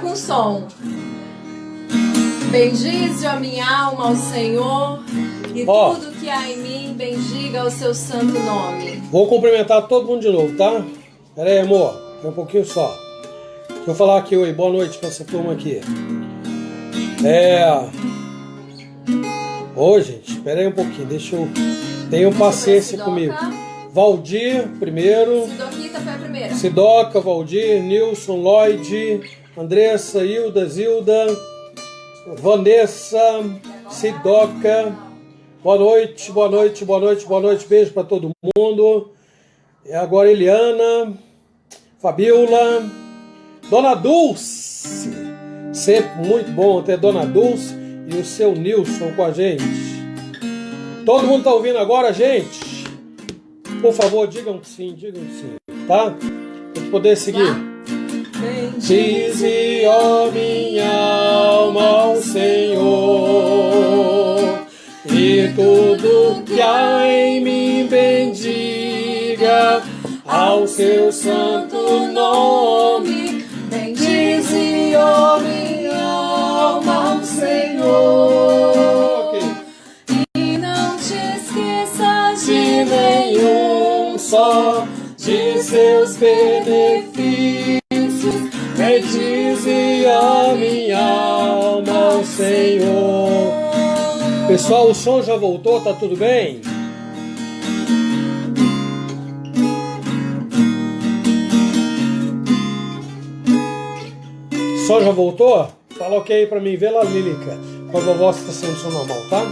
com som. Bendize a minha alma ao Senhor, e tudo que há em mim bendiga o seu santo nome. Vou cumprimentar todo mundo de novo, tá? Pera aí, amor, um pouquinho só. Deixa eu falar aqui, oi, boa noite pra essa turma aqui. Ô, gente, espera aí um pouquinho, tenham paciência comigo. Valdir, primeiro. Sidoquita foi a primeira. Sidoca, Valdir, Nilson, Lloyd, Andressa, Hilda, Zilda, Vanessa, Sidoca. Boa noite, boa noite, boa noite, boa noite. Beijo para todo mundo. E agora Eliana, Fabiola, Dona Dulce. Sempre muito bom ter Dona Dulce e o seu Nilson com a gente. Todo mundo tá ouvindo agora, gente? Por favor, digam sim, tá? Pra gente poder seguir. Bendize, ó minha alma, ao Senhor, e tudo que há em mim bendiga ao seu santo nome. Bendize, ó minha alma, ao Senhor, e não te esqueças de nenhum só de seus benefícios. Bendize a minha alma ao Senhor. Pessoal, o som já voltou, tá tudo bem? O som já voltou? Fala ok aí pra mim, vê lá, Lílica. Com a vovó está sendo som normal, tá?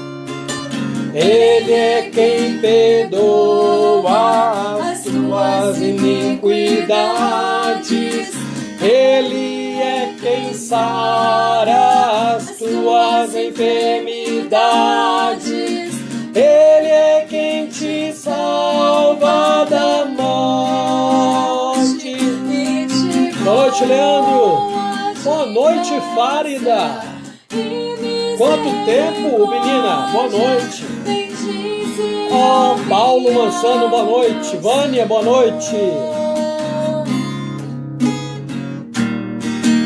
Ele é quem perdoa as tuas iniquidades. Ele é quem sara as tuas enfermidades. Ele é quem te salva da morte. Boa noite, Leandro. Boa noite, Fárida. Quanto tempo, menina? Boa noite. Paulo Mansano, boa noite. Vânia, boa noite.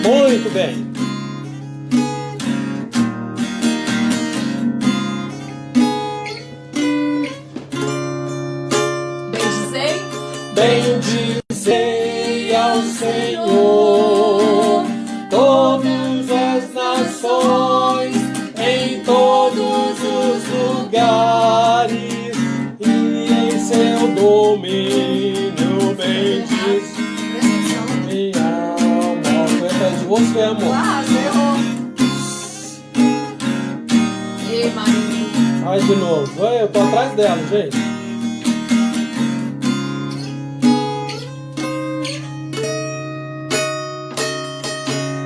Muito bem. Bendizei ao Senhor todas as nações, em todos os lugares, e em seu domínio bendiz minha alma. Foi atrás de você, amor. Ei, Maria. Vai de novo. Eu tô atrás dela, gente.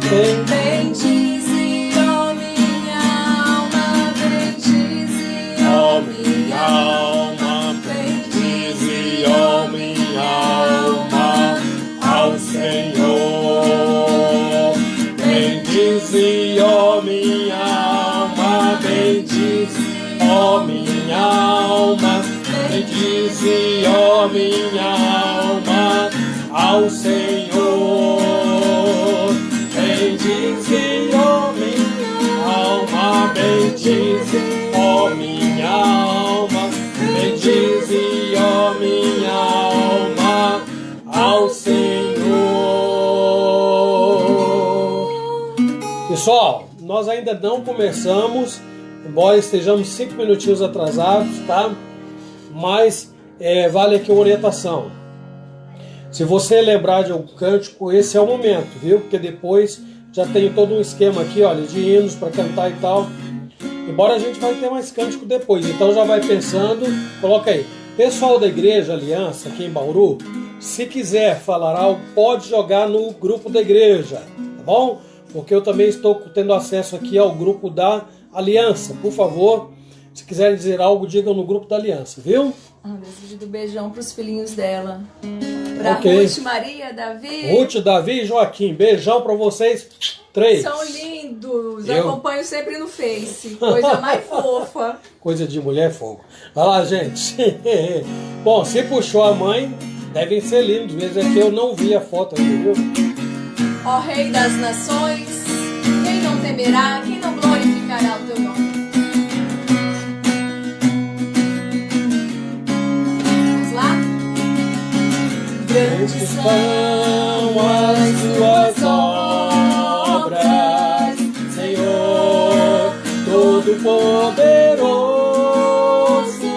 Bendize, ó minha alma, bendize, ó minha alma, bendize, ó minha alma, ao Senhor. Bendize, ó minha alma, bendize, ó minha alma, bendize, ó minha alma, ao Senhor. Bendize, ó minha alma, bendize, ó minha alma, bendize, ó minha alma, ao Senhor. Pessoal, nós ainda não começamos, embora estejamos 5 minutinhos atrasados, tá? Mas vale aqui uma orientação. Se você lembrar de algum cântico, esse é o momento, viu? Porque depois já tem todo um esquema aqui, olha, de hinos para cantar e tal. Embora a gente vai ter mais cântico depois, então já vai pensando, coloca aí. Pessoal da Igreja Aliança, aqui em Bauru, se quiser falar algo, pode jogar no grupo da igreja, tá bom? Porque eu também estou tendo acesso aqui ao grupo da Aliança. Por favor, se quiserem dizer algo, digam no grupo da Aliança, viu? Desejo do beijão para os filhinhos dela. Pra Okay. Ruth, Maria, Davi. Ruth, Davi e Joaquim. Beijão pra vocês. 3. São lindos. Acompanho sempre no Face. Coisa mais fofa. Coisa de mulher fogo. Vai lá, gente. Bom, se puxou a mãe, devem ser lindos. Mesmo é que eu não vi a foto aqui, viu? Ó Rei das Nações, não temerá, quem não glorificará o teu nome? Vamos lá? Grandes são as tuas obras, Senhor Todo-Poderoso.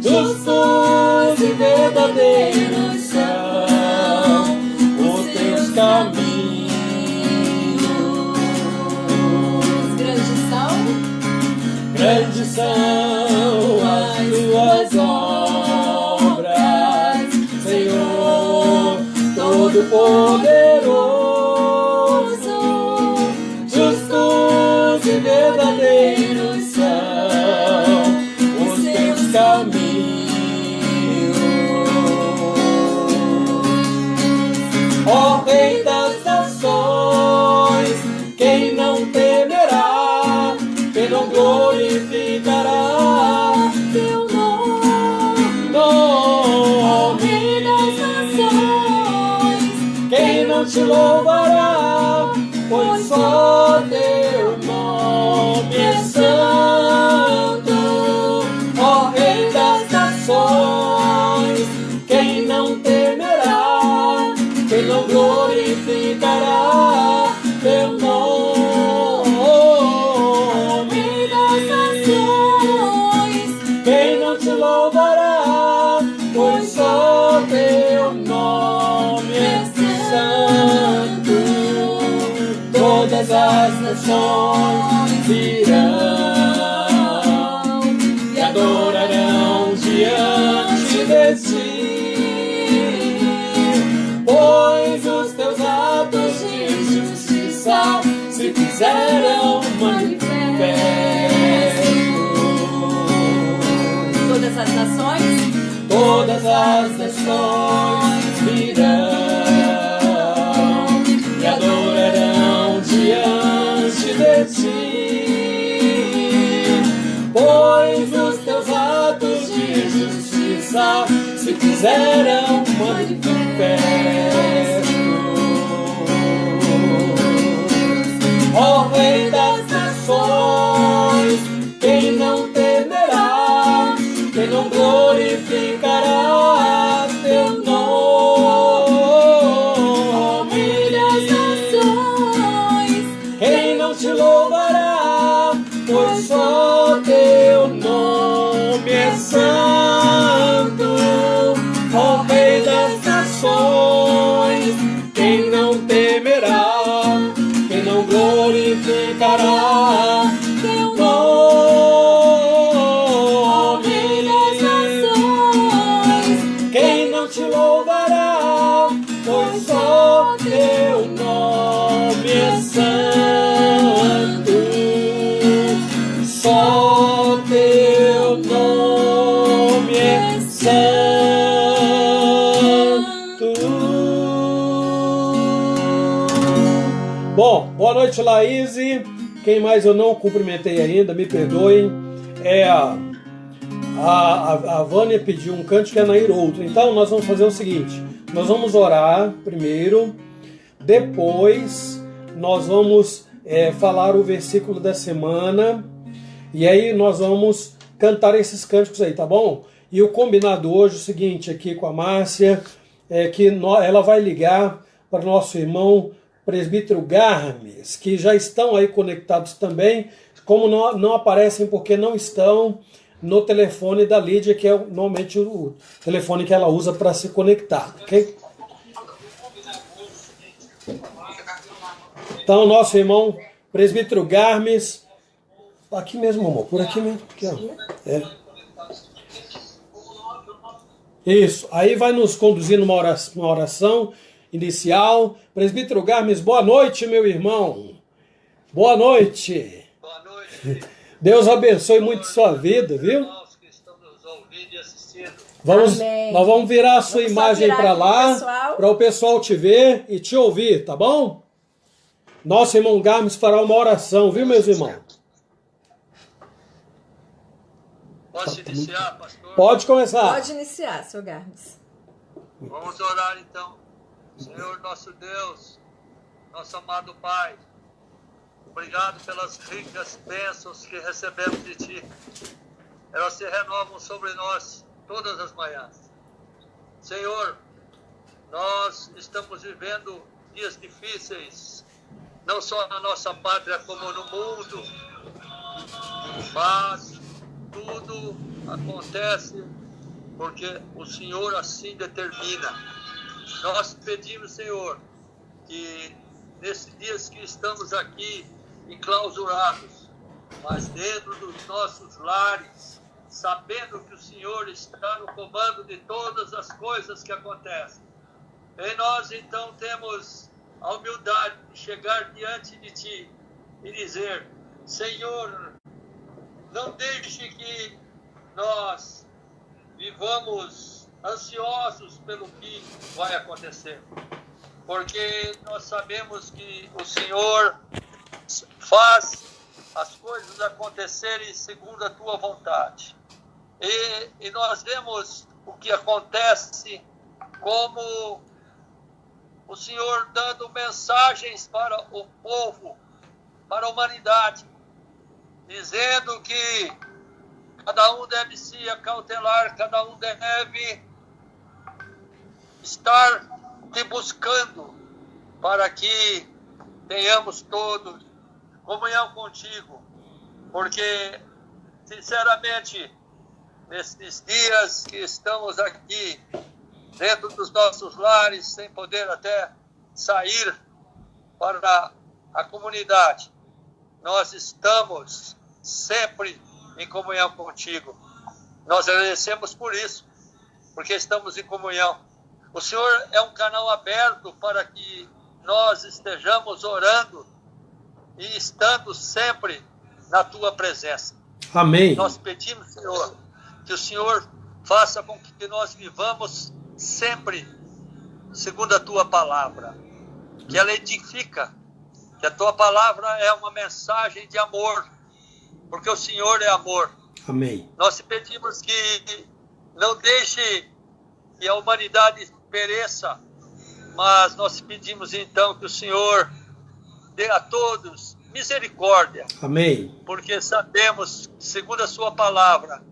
Justos e verdadeiros são os teus caminhos. Grandes são as tuas obras, Senhor Todo-Poderoso. Justos e verdadeiros são os teus caminhos. Ó Rei das nações, quem não temerá, quem não glorificará teu nome? Ó Rei das nações, quem não te louvará, pois só teu nome é santo. Ó Rei das nações, quem não temerá, quem não glorificará teu nome? Das nações, quem não te louvará, pois só teu nome é santo. Todas as nações virão e adorarão diante de ti, pois os teus atos de justiça se fizeram manifestos. Todas as nações virão e adorarão diante de ti, pois os teus atos de justiça se fizeram manifestos. Ó Rei das nações, quem não temerá, quem não glorificará teu nome? Das nações, quem não te louvará, pois só teu nome é santo. Ó Rei das nações, quem não temerá, quem não glorificará teu nome? Das nações, quem não te louvará, pois só teu nome é santo. Só teu nome é santo. Bom, boa noite, Laís. Quem mais eu não cumprimentei ainda, me perdoem. A Vânia pediu um cântico e a Nair outro. Então nós vamos fazer o seguinte: nós vamos orar primeiro, depois nós vamos falar o versículo da semana, e aí nós vamos cantar esses cânticos aí, tá bom? E o combinado hoje é o seguinte, aqui com a Márcia, é que ela vai ligar para o nosso irmão presbítero Garmes, que já estão aí conectados também, como não aparecem porque não estão no telefone da Lídia, que é normalmente o telefone que ela usa para se conectar, ok? Então, nosso irmão presbítero Garmes, aqui mesmo, amor, por aqui mesmo. Aqui, ó. Isso, aí vai nos conduzir numa oração inicial. Presbítero Garmes, boa noite, meu irmão. Boa noite. Boa noite. Deus abençoe muito sua vida, viu? Que estão nos ouvindo e assistindo. Nós vamos virar a sua imagem para lá, para o pessoal te ver e te ouvir, tá bom? Nosso irmão Garmes fará uma oração, viu, meus irmãos? Posso iniciar, pastor? Pode começar. Pode iniciar, seu Garmes. Vamos orar então. Senhor nosso Deus, nosso amado Pai, Obrigado pelas ricas bênçãos que recebemos de Ti. Elas se renovam sobre nós todas as manhãs. Senhor, nós estamos vivendo dias difíceis, não só na nossa pátria como no mundo, mas tudo acontece porque o Senhor assim determina. Nós pedimos, Senhor, que nesses dias que estamos aqui enclausurados, mas dentro dos nossos lares, sabendo que o Senhor está no comando de todas as coisas que acontecem. E nós então temos a humildade de chegar diante de Ti e dizer: Senhor, não deixe que nós vivamos ansiosos pelo que vai acontecer, porque nós sabemos que o Senhor faz as coisas acontecerem segundo a Tua vontade. E nós vemos o que acontece como o Senhor dando mensagens para o povo, para a humanidade, dizendo que cada um deve se acautelar, cada um deve estar te buscando para que tenhamos todos comunhão contigo, porque, sinceramente, nesses dias que estamos aqui, dentro dos nossos lares, sem poder até sair para a comunidade, nós estamos sempre em comunhão contigo. Nós agradecemos por isso, porque estamos em comunhão. O Senhor é um canal aberto para que nós estejamos orando e estando sempre na Tua presença. Amém. Nós pedimos, Senhor, que o Senhor faça com que nós vivamos sempre segundo a Tua palavra, que ela edifica, que a Tua palavra é uma mensagem de amor, porque o Senhor é amor. Amém. Nós te pedimos que não deixe que a humanidade pereça, mas nós pedimos então que o Senhor dê a todos misericórdia. Amém. Porque sabemos, segundo a Sua palavra,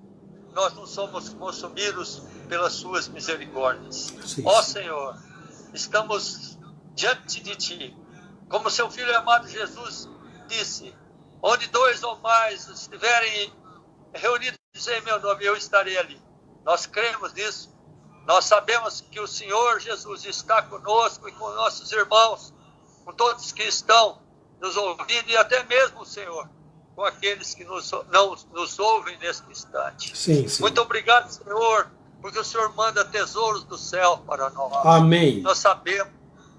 nós não somos consumidos pelas Suas misericórdias. Ó Senhor, estamos diante de Ti, como Seu Filho amado Jesus disse: onde 2 ou mais estiverem reunidos em meu nome, eu estarei ali. Nós cremos nisso. Nós sabemos que o Senhor Jesus está conosco e com nossos irmãos, com todos que estão nos ouvindo e até mesmo, Senhor, com aqueles que não nos ouvem neste instante. Sim, sim. Muito obrigado, Senhor, porque o Senhor manda tesouros do céu para nós. Amém. Nós sabemos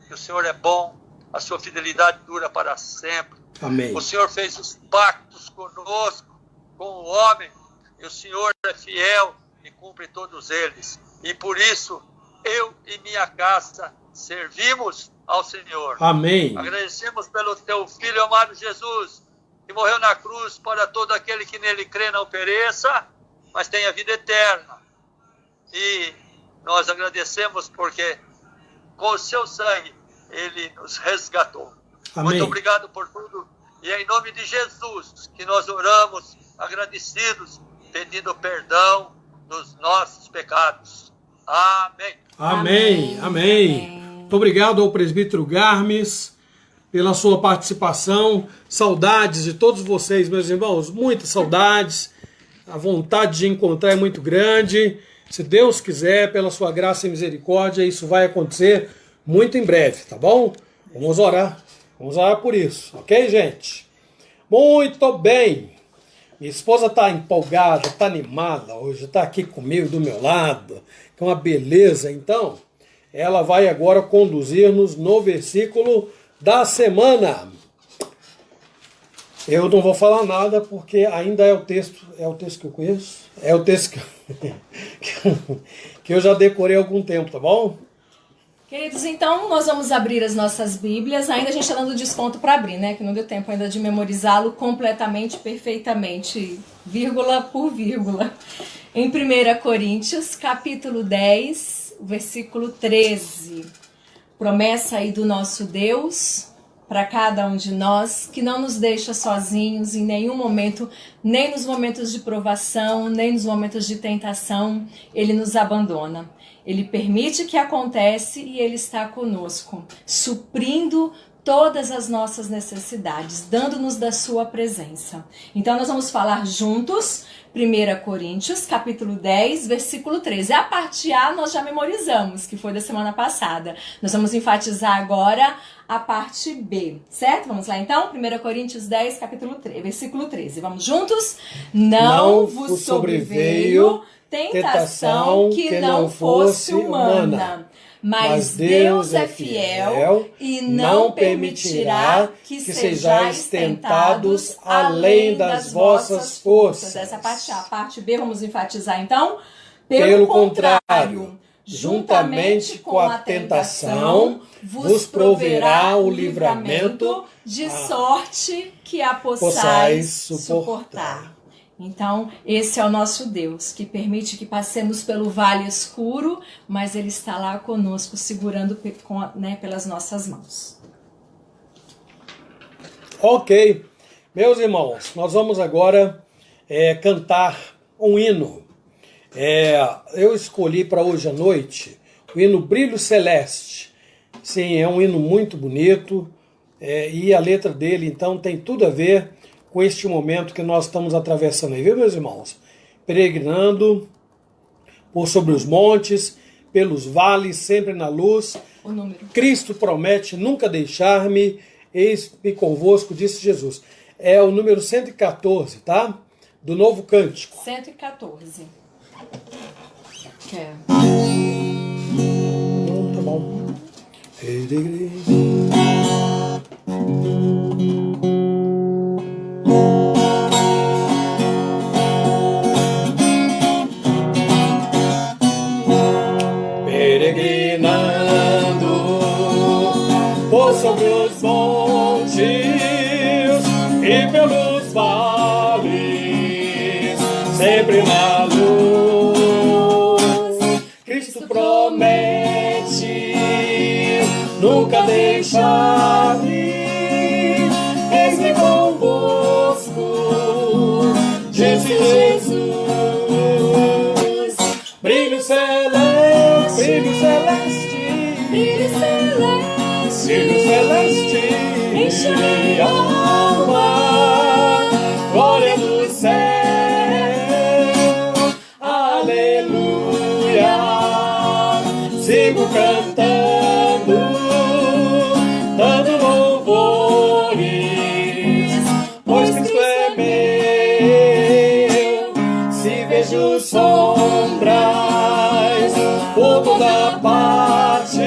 que o Senhor é bom, a Sua fidelidade dura para sempre. Amém. O Senhor fez os pactos conosco, com o homem, e o Senhor é fiel e cumpre todos eles. E por isso, eu e minha casa servimos ao Senhor. Amém. Agradecemos pelo Teu Filho amado Jesus, que morreu na cruz para todo aquele que nele crê não pereça, mas tenha vida eterna. E nós agradecemos porque com o Seu sangue Ele nos resgatou. Amém. Muito obrigado por tudo. E é em nome de Jesus que nós oramos, agradecidos, pedindo perdão dos nossos pecados. Amém. Amém. Amém. Muito obrigado ao presbítero Garmes pela sua participação. Saudades de todos vocês, meus irmãos. Muitas saudades. A vontade de encontrar é muito grande. Se Deus quiser, pela sua graça e misericórdia, isso vai acontecer muito em breve, tá bom? Vamos orar. Vamos orar por isso, ok, gente? Muito bem. Minha esposa está empolgada, está animada hoje, está aqui comigo, do meu lado, que é uma beleza. Então, ela vai agora conduzir-nos no versículo da semana. Eu não vou falar nada porque ainda é o texto que eu conheço, é o texto que eu já decorei há algum tempo, tá bom? Queridos, então nós vamos abrir as nossas Bíblias. Ainda a gente está dando desconto para abrir, né? Que não deu tempo ainda de memorizá-lo completamente, perfeitamente, vírgula por vírgula. Em 1 Coríntios, capítulo 10, versículo 13. Promessa aí do nosso Deus, para cada um de nós, que não nos deixa sozinhos em nenhum momento, nem nos momentos de provação, nem nos momentos de tentação, Ele nos abandona. Ele permite que acontece e Ele está conosco, suprindo todas as nossas necessidades, dando-nos da sua presença. Então nós vamos falar juntos, 1 Coríntios, capítulo 10, versículo 13. A parte A nós já memorizamos, que foi da semana passada. Nós vamos enfatizar agora a parte B, certo? Vamos lá então? 1 Coríntios 10, capítulo 3, versículo 13. Vamos juntos? Não vos sobreveio tentação que não fosse humana. Mas Deus é fiel e não permitirá que sejais tentados além das vossas forças. Essa parte A. A parte B vamos enfatizar então. Pelo contrário, juntamente com a tentação, vos proverá o livramento, de sorte que a possais suportar. Então, esse é o nosso Deus, que permite que passemos pelo vale escuro, mas Ele está lá conosco, segurando pelas nossas mãos. Ok, meus irmãos, nós vamos agora cantar um hino. Eu escolhi para hoje à noite o hino Brilho Celeste. Sim, é um hino muito bonito e a letra dele, então, tem tudo a ver com este momento que nós estamos atravessando aí, viu, meus irmãos? Peregrinando por sobre os montes, pelos vales, sempre na luz. O número. Cristo promete nunca deixar-me, eis-me convosco, disse Jesus. É o número 114, tá? Do Novo Cântico. 114. Tá bom. Peregrinando por sobre os montes e pelos vales, sempre na luz, Cristo promete nunca deixar-me, eis-me convosco, disse Jesus. Brilho celeste, brilho celeste, Brilho celeste, brilho celeste, enche minha alma, glória do céu, aleluia, sigo cantando, dando louvores, pois Cristo é meu, se vejo sombras por toda parte,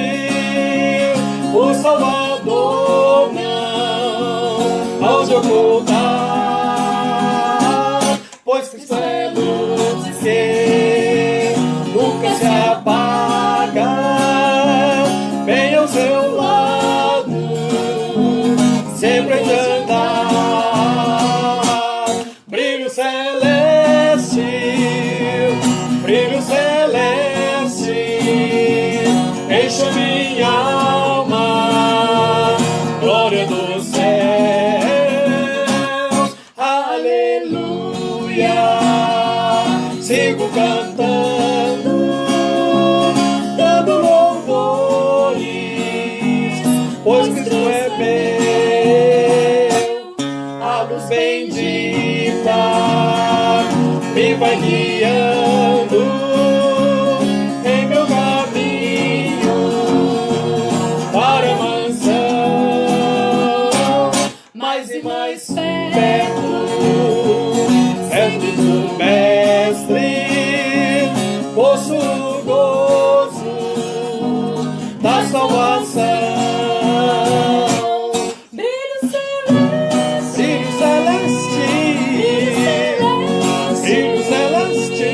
o Salvador não aos ocultar, pois Cristo é luz que nunca se apaga, bem ao seu lado, sempre de andar. Brilho celeste, brilho celeste, enche minha alma, glória dos céus, aleluia, sigo cantando, dando louvores, pois Cristo é meu, a luz bendita me vai guiando em meu caminho para a mansão, mais e mais perto do Mestre, possuo o gozo da salvação. Brilho celeste, Brilho celeste, brilho celeste,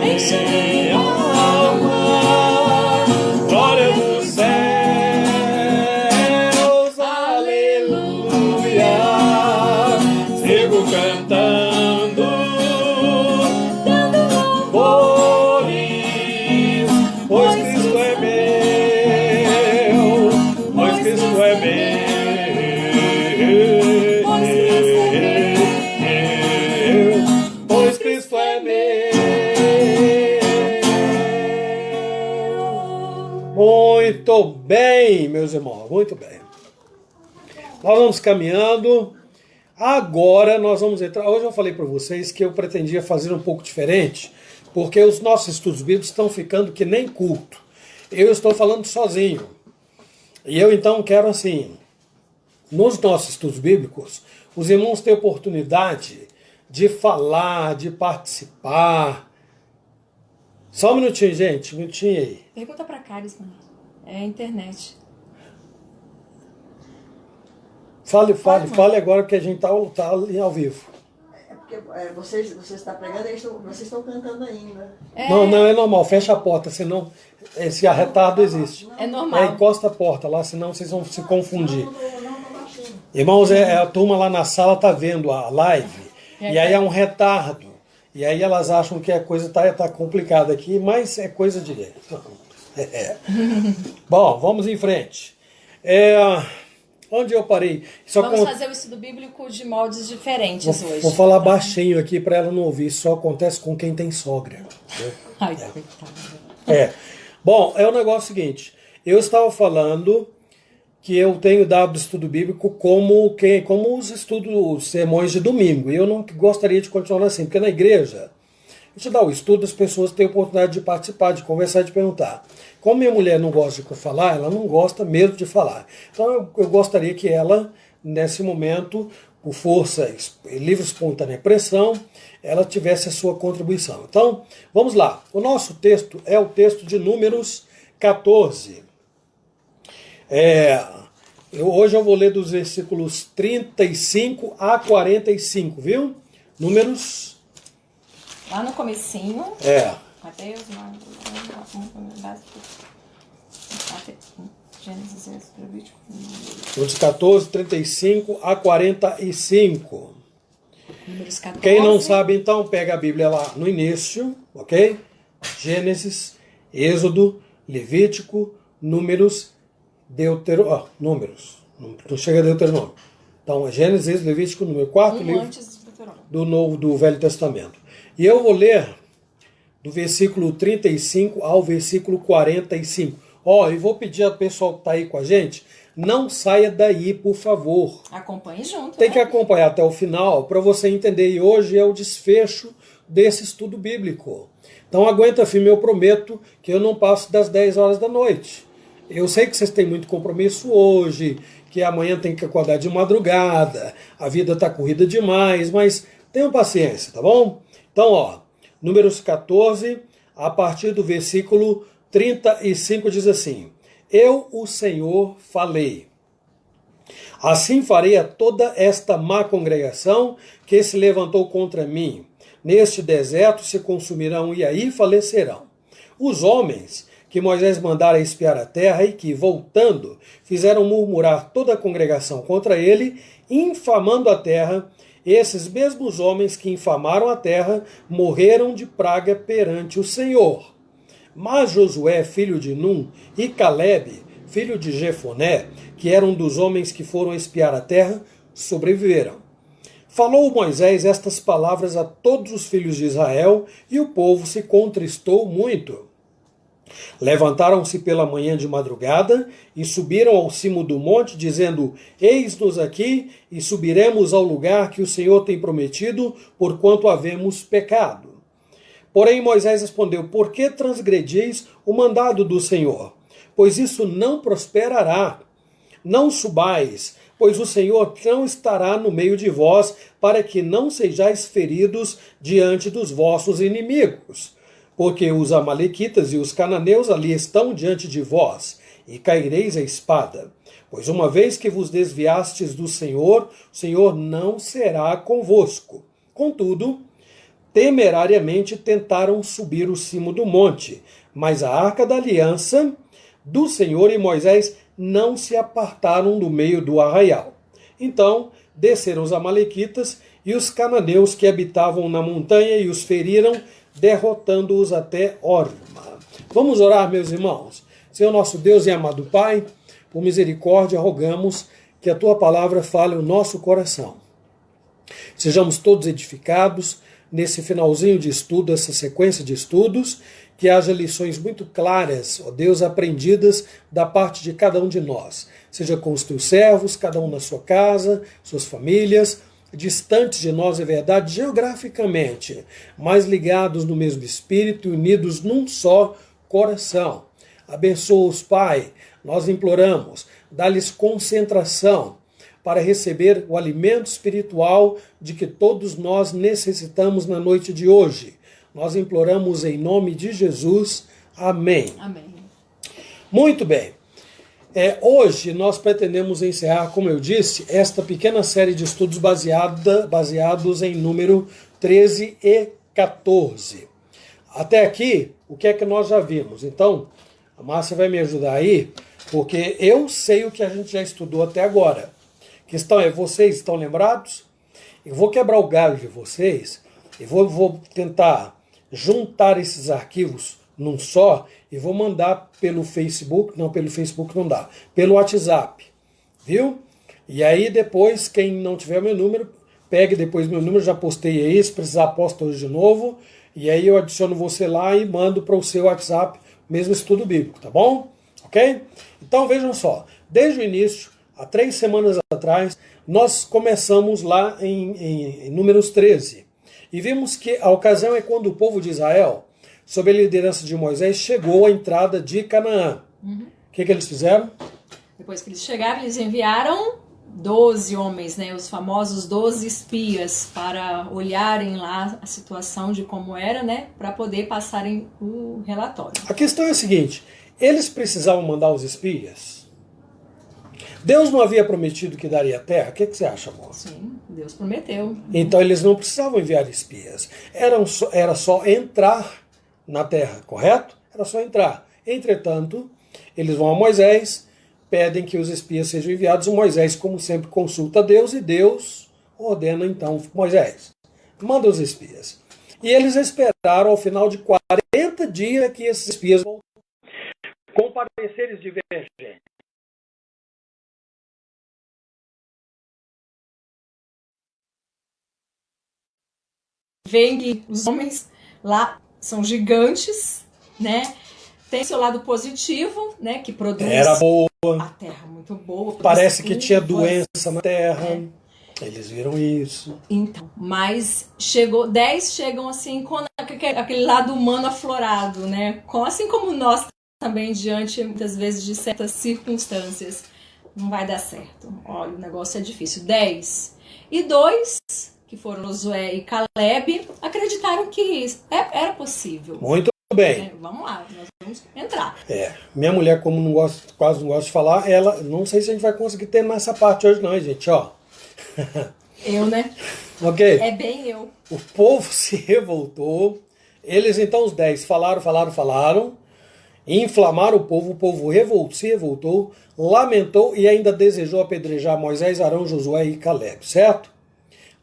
enche minha alma, glória dos céus, aleluia, sigo cantando, dando louvores, pois Cristo é meu, Muito bem, meus irmãos, muito bem. Nós vamos caminhando. Agora nós vamos entrar. Hoje eu falei para vocês que eu pretendia fazer um pouco diferente, porque os nossos estudos bíblicos estão ficando que nem culto. Eu estou falando sozinho. E eu então quero assim, nos nossos estudos bíblicos, os irmãos têm oportunidade de falar, de participar. Só um minutinho, gente, um minutinho aí. Pergunta pra Carisma. É a internet. Fale agora, porque a gente tá ao vivo. É porque você está pregando e vocês estão cantando ainda. Não, é normal, fecha a porta, senão esse retardo existe. É normal. Encosta a porta lá, senão vocês vão se confundir. Irmãos, a turma lá na sala tá vendo a live, e aí é um retardo. E aí elas acham que a coisa tá complicada aqui, mas é coisa de... Bom, vamos em frente. Onde eu parei? Vamos fazer o estudo bíblico de moldes diferentes hoje. Vou falar baixinho aqui para ela não ouvir. Isso só acontece com quem tem sogra. Ai, coitado. Bom, é o negócio seguinte. Eu estava falando que eu tenho dado estudo bíblico como os estudos, os sermões de domingo. E eu não gostaria de continuar assim, porque na igreja, a gente dá o estudo, as pessoas têm a oportunidade de participar, de conversar, de perguntar. Como minha mulher não gosta de falar, ela não gosta mesmo de falar. Então eu gostaria que ela, nesse momento, por força, livre espontânea pressão, ela tivesse a sua contribuição. Então, vamos lá. O nosso texto é o texto de Números 14. Hoje eu vou ler dos versículos 35 a 45, viu? Números... Lá no comecinho. Mateus, Gênesis, Levítico. Dos 14, 35 a 45. Números 14. Quem não sabe, então, pega a Bíblia lá no início, ok? Gênesis, Êxodo, Levítico, Números, Números. Não chega a Deuteronômio. Então, Gênesis, Levítico, número 4, livro do Velho Testamento. E eu vou ler do versículo 35 ao versículo 45. E vou pedir ao pessoal que está aí com a gente, não saia daí, por favor. Acompanhe junto. Tem que acompanhar até o final para você entender. E hoje é o desfecho desse estudo bíblico. Então aguenta firme, eu prometo que eu não passo das 10 horas da noite. Eu sei que vocês têm muito compromisso hoje, que amanhã tem que acordar de madrugada, a vida está corrida demais, mas tenham paciência, tá bom? Então, Números 14, a partir do versículo 35 diz assim: Eu, o Senhor, falei. Assim farei a toda esta má congregação que se levantou contra mim. Neste deserto se consumirão e aí falecerão. Os homens que Moisés mandara espiar a terra e que, voltando, fizeram murmurar toda a congregação contra ele, infamando a terra, esses mesmos homens que infamaram a terra morreram de praga perante o Senhor. Mas Josué, filho de Num, e Calebe, filho de Jefoné, que eram dos homens que foram espiar a terra, sobreviveram. Falou Moisés estas palavras a todos os filhos de Israel, e o povo se contristou muito. Levantaram-se pela manhã de madrugada e subiram ao cimo do monte, dizendo: Eis-nos aqui, e subiremos ao lugar que o Senhor tem prometido, porquanto havemos pecado. Porém Moisés respondeu: Por que transgredis o mandado do Senhor? Pois isso não prosperará. Não subais, pois o Senhor não estará no meio de vós, para que não sejais feridos diante dos vossos inimigos. Porque os amalequitas e os cananeus ali estão diante de vós, e caireis a espada. Pois uma vez que vos desviastes do Senhor, o Senhor não será convosco. Contudo, temerariamente tentaram subir o cimo do monte, mas a arca da aliança do Senhor e Moisés não se apartaram do meio do arraial. Então desceram os amalequitas e os cananeus que habitavam na montanha e os feriram, derrotando-os até Horma. Vamos orar, meus irmãos. Senhor nosso Deus e amado Pai, por misericórdia, rogamos que a Tua palavra fale o nosso coração. Sejamos todos edificados nesse finalzinho de estudo, essa sequência de estudos, que haja lições muito claras, ó Deus, aprendidas da parte de cada um de nós, seja com os teus servos, cada um na sua casa, suas famílias, distantes de nós, é verdade, geograficamente, mas ligados no mesmo espírito e unidos num só coração. Abençoa-os, Pai, nós imploramos, dá-lhes concentração para receber o alimento espiritual de que todos nós necessitamos na noite de hoje. Nós imploramos em nome de Jesus. Amém. Amém. Muito bem. Hoje nós pretendemos encerrar, como eu disse, esta pequena série de estudos baseados em número 13 e 14. Até aqui, o que é que nós já vimos? Então, a Márcia vai me ajudar aí, porque eu sei o que a gente já estudou até agora. A questão é, vocês estão lembrados? Eu vou quebrar o galho de vocês e vou tentar juntar esses arquivos num só e vou mandar pelo Facebook. Não, pelo Facebook não dá. Pelo WhatsApp. Viu? E aí depois, quem não tiver meu número, pegue depois meu número, já postei aí, se precisar posta hoje de novo. E aí eu adiciono você lá e mando para o seu WhatsApp o mesmo estudo bíblico, tá bom? Ok? Então vejam só, desde o início, há 3 semanas atrás, nós começamos lá em Números 13. E vimos que a ocasião é quando o povo de Israel, sob a liderança de Moisés, chegou à entrada de Canaã. O que eles fizeram? Depois que eles chegaram, eles enviaram 12 homens, né, os famosos 12 espias, para olharem lá a situação de como era, né, para poder passarem o relatório. A questão é a seguinte, eles precisavam mandar os espias? Deus não havia prometido que daria a terra? O que você acha, amor? Sim, Deus prometeu. Então eles não precisavam enviar espias. Era só entrar na terra, correto? Era só entrar. Entretanto, eles vão a Moisés, pedem que os espias sejam enviados. O Moisés, como sempre, consulta Deus e Deus ordena então Moisés, manda os espias. E eles esperaram ao final de 40 dias que esses espias vão com pareceres divergentes. Veem que os homens lá são gigantes, né? Tem seu lado positivo, né? Que produz Era boa. a terra muito boa. Parece que tinha doença na terra. Eles viram isso. Então, mas 10 chegam assim com aquele lado humano aflorado, né? Assim como nós também, diante muitas vezes de certas circunstâncias. Não vai dar certo. Olha, o negócio é difícil. 10. E 2, que foram Josué e Caleb, acreditaram que era possível. Muito bem. Vamos lá, nós vamos entrar. Minha mulher, como quase não gosta de falar, ela, não sei se a gente vai conseguir ter nessa parte hoje não, gente, ó. Eu, né? Ok. É bem eu. O povo se revoltou, eles então, os 10, falaram, inflamaram o povo se revoltou, lamentou e ainda desejou apedrejar Moisés, Arão, Josué e Caleb, certo?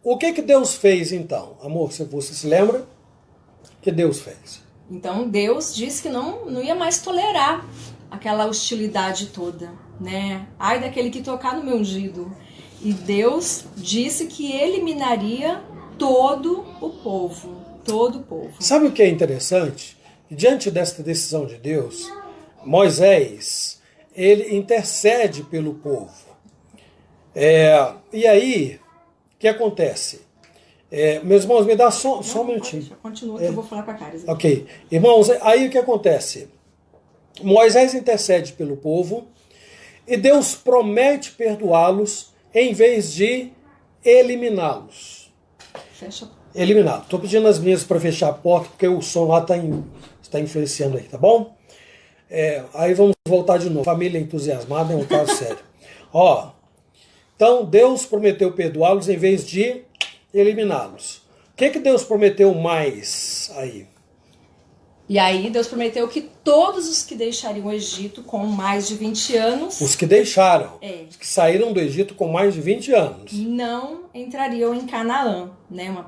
O que Deus fez então? Amor, você se lembra? O que Deus fez? Então Deus disse que não ia mais tolerar aquela hostilidade toda, né? Ai daquele que tocar no meu ungido. E Deus disse que eliminaria todo o povo. Todo o povo. Sabe o que é interessante? Diante desta decisão de Deus, Moisés, ele intercede pelo povo. E aí, o que acontece? Meus irmãos, me dá só um minutinho. Continua que eu vou falar para a Caris. Ok. Irmãos, aí o que acontece? Moisés intercede pelo povo e Deus promete perdoá-los em vez de eliminá-los. Fecha. Eliminá-los. Estou pedindo as minhas para fechar a porta porque o som lá está influenciando aí, tá bom? Aí vamos voltar de novo. Família entusiasmada é um caso sério. Então Deus prometeu perdoá-los em vez de eliminá-los. O que Deus prometeu mais aí? E aí Deus prometeu que todos os que deixariam o Egito com mais de 20 anos... Os que deixaram, os que saíram do Egito com mais de 20 anos. Não entrariam em Canaã, né? Uma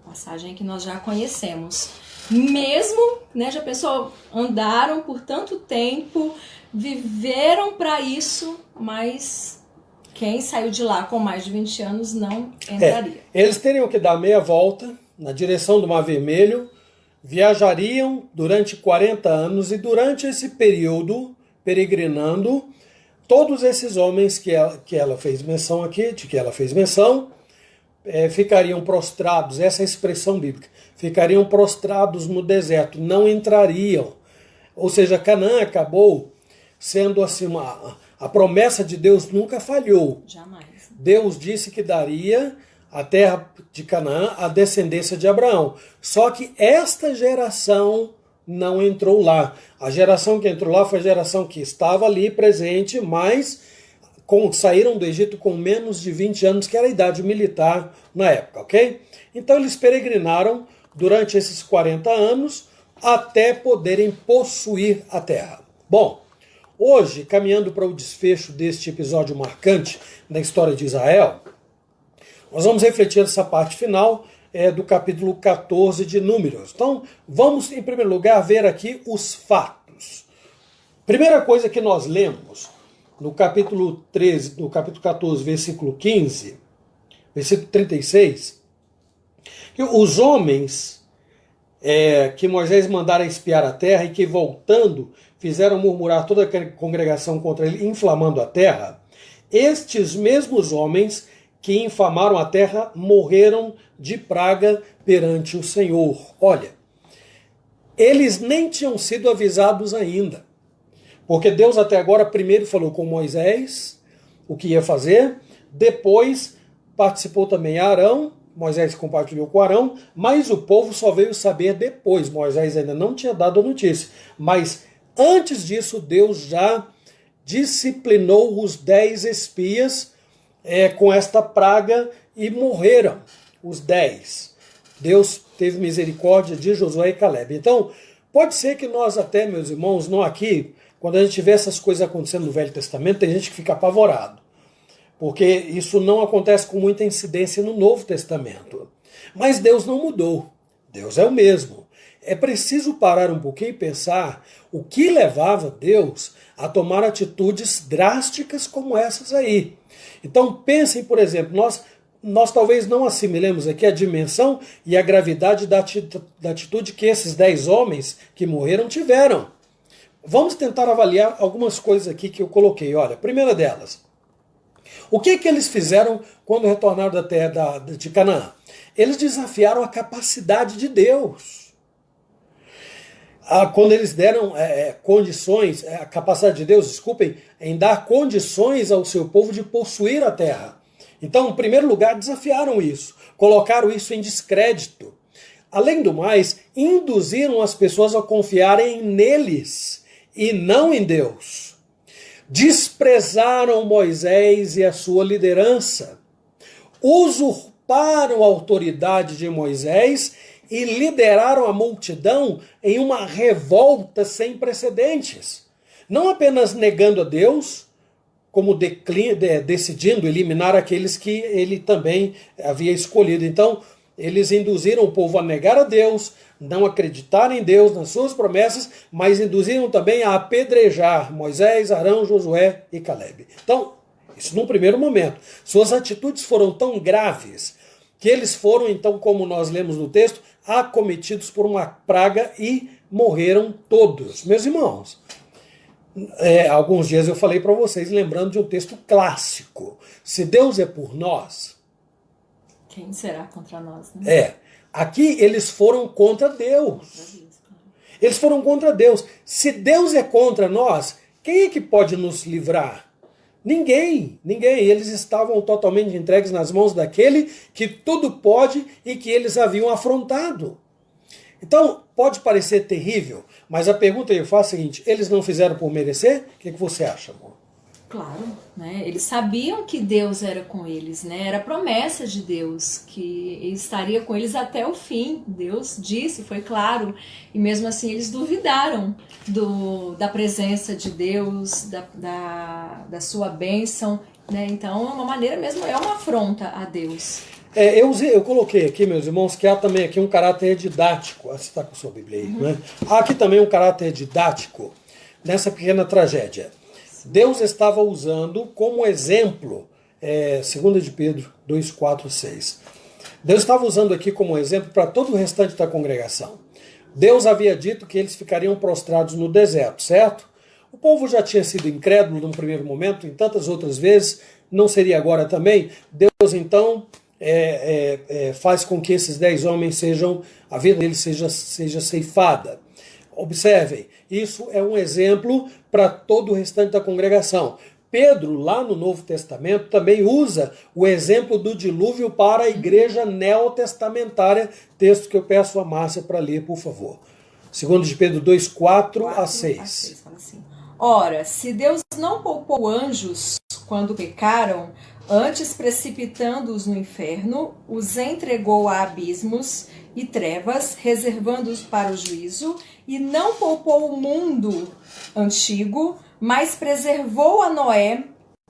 passagem que nós já conhecemos. Mesmo, né, já pensou, andaram por tanto tempo, viveram para isso, mas quem saiu de lá com mais de 20 anos não entraria. Eles teriam que dar meia volta, na direção do Mar Vermelho, viajariam durante 40 anos e durante esse período, peregrinando, todos esses homens de que ela fez menção, ficariam prostrados, essa é a expressão bíblica, ficariam prostrados no deserto, não entrariam. Ou seja, Canaã acabou sendo assim, a promessa de Deus nunca falhou. Jamais. Deus disse que daria a terra de Canaã à descendência de Abraão. Só que esta geração não entrou lá. A geração que entrou lá foi a geração que estava ali presente, mas saíram do Egito com menos de 20 anos, que era a idade militar na época, ok? Então eles peregrinaram durante esses 40 anos até poderem possuir a terra. Bom, hoje, caminhando para o desfecho deste episódio marcante da história de Israel, nós vamos refletir essa parte final do capítulo 14 de Números. Então, vamos, em primeiro lugar, ver aqui os fatos. Primeira coisa que nós lemos no capítulo 14, versículo 15, versículo 36, que os homens que Moisés mandara espiar a terra e que, voltando, fizeram murmurar toda a congregação contra ele, inflamando a terra, estes mesmos homens que infamaram a terra morreram de praga perante o Senhor. Olha, eles nem tinham sido avisados ainda, porque Deus até agora primeiro falou com Moisés o que ia fazer, depois participou também Arão, Moisés compartilhou com Arão, mas o povo só veio saber depois. Moisés ainda não tinha dado a notícia, mas antes disso Deus já disciplinou os 10 espias com esta praga e morreram os 10. Deus teve misericórdia de Josué e Caleb. Então, pode ser que nós até, meus irmãos, não aqui, quando a gente vê essas coisas acontecendo no Velho Testamento, tem gente que fica apavorado, porque isso não acontece com muita incidência no Novo Testamento. Mas Deus não mudou. Deus é o mesmo. É preciso parar um pouquinho e pensar o que levava Deus a tomar atitudes drásticas como essas aí. Então pensem, por exemplo, nós talvez não assimilemos aqui a dimensão e a gravidade da atitude que esses 10 homens que morreram tiveram. Vamos tentar avaliar algumas coisas aqui que eu coloquei. Olha, a primeira delas, o que eles fizeram quando retornaram da terra de Canaã? Eles desafiaram a capacidade de Deus. Quando eles deram condições, a capacidade de Deus, desculpem, em dar condições ao seu povo de possuir a terra. Então, em primeiro lugar, desafiaram isso, colocaram isso em descrédito. Além do mais, induziram as pessoas a confiarem neles e não em Deus. Desprezaram Moisés e a sua liderança, usurparam a autoridade de Moisés e lideraram a multidão em uma revolta sem precedentes. Não apenas negando a Deus, como decidindo eliminar aqueles que ele também havia escolhido. Então, eles induziram o povo a negar a Deus, não acreditar em Deus, nas suas promessas, mas induziram também a apedrejar Moisés, Arão, Josué e Caleb. Então, isso num primeiro momento. Suas atitudes foram tão graves que eles foram, então, como nós lemos no texto, acometidos por uma praga e morreram todos. Meus irmãos, alguns dias eu falei para vocês, lembrando de um texto clássico. Se Deus é por nós, quem será contra nós? Né? Aqui eles foram contra Deus. Eles foram contra Deus. Se Deus é contra nós, quem é que pode nos livrar? Ninguém. Eles estavam totalmente entregues nas mãos daquele que tudo pode e que eles haviam afrontado. Então, pode parecer terrível, mas a pergunta que eu faço é a seguinte: eles não fizeram por merecer? O que você acha, amor? Claro, né? Eles sabiam que Deus era com eles, né? Era promessa de Deus que ele estaria com eles até o fim. Deus disse, foi claro, e mesmo assim eles duvidaram da presença de Deus, da sua bênção, né? Então, é uma maneira mesmo, é uma afronta a Deus. Eu coloquei aqui, meus irmãos, que há também aqui um caráter didático. Você está com a sua Bíblia aí, né? Há aqui também um caráter didático nessa pequena tragédia. Deus estava usando como exemplo, 2 de Pedro 2, 4, 6. Deus estava usando aqui como exemplo para todo o restante da congregação. Deus havia dito que eles ficariam prostrados no deserto, certo? O povo já tinha sido incrédulo num primeiro momento, em tantas outras vezes, não seria agora também. Deus então faz com que esses 10 homens a vida deles seja ceifada. Observem, isso é um exemplo para todo o restante da congregação. Pedro, lá no Novo Testamento, também usa o exemplo do dilúvio para a igreja neotestamentária, texto que eu peço a Márcia para ler, por favor. 2 de Pedro 2, 4 a 6. Fala assim: ora, se Deus não poupou anjos quando pecaram, antes precipitando-os no inferno, os entregou a abismos e trevas, reservando-os para o juízo, e não poupou o mundo antigo, mas preservou a Noé,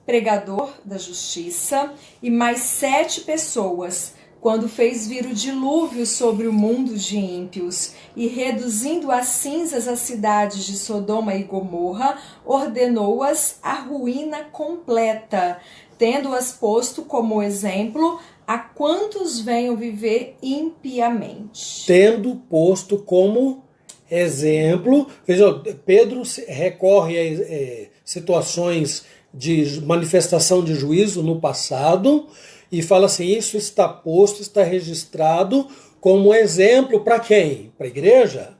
pregador da justiça, e mais 7 pessoas, quando fez vir o dilúvio sobre o mundo de ímpios, e reduzindo a cinzas as cidades de Sodoma e Gomorra, ordenou-as à ruína completa, tendo-as posto como exemplo a quantos venham viver impiamente. Tendo posto como exemplo, veja, Pedro recorre a situações de manifestação de juízo no passado e fala assim, isso está posto, está registrado como exemplo para quem? Para a igreja?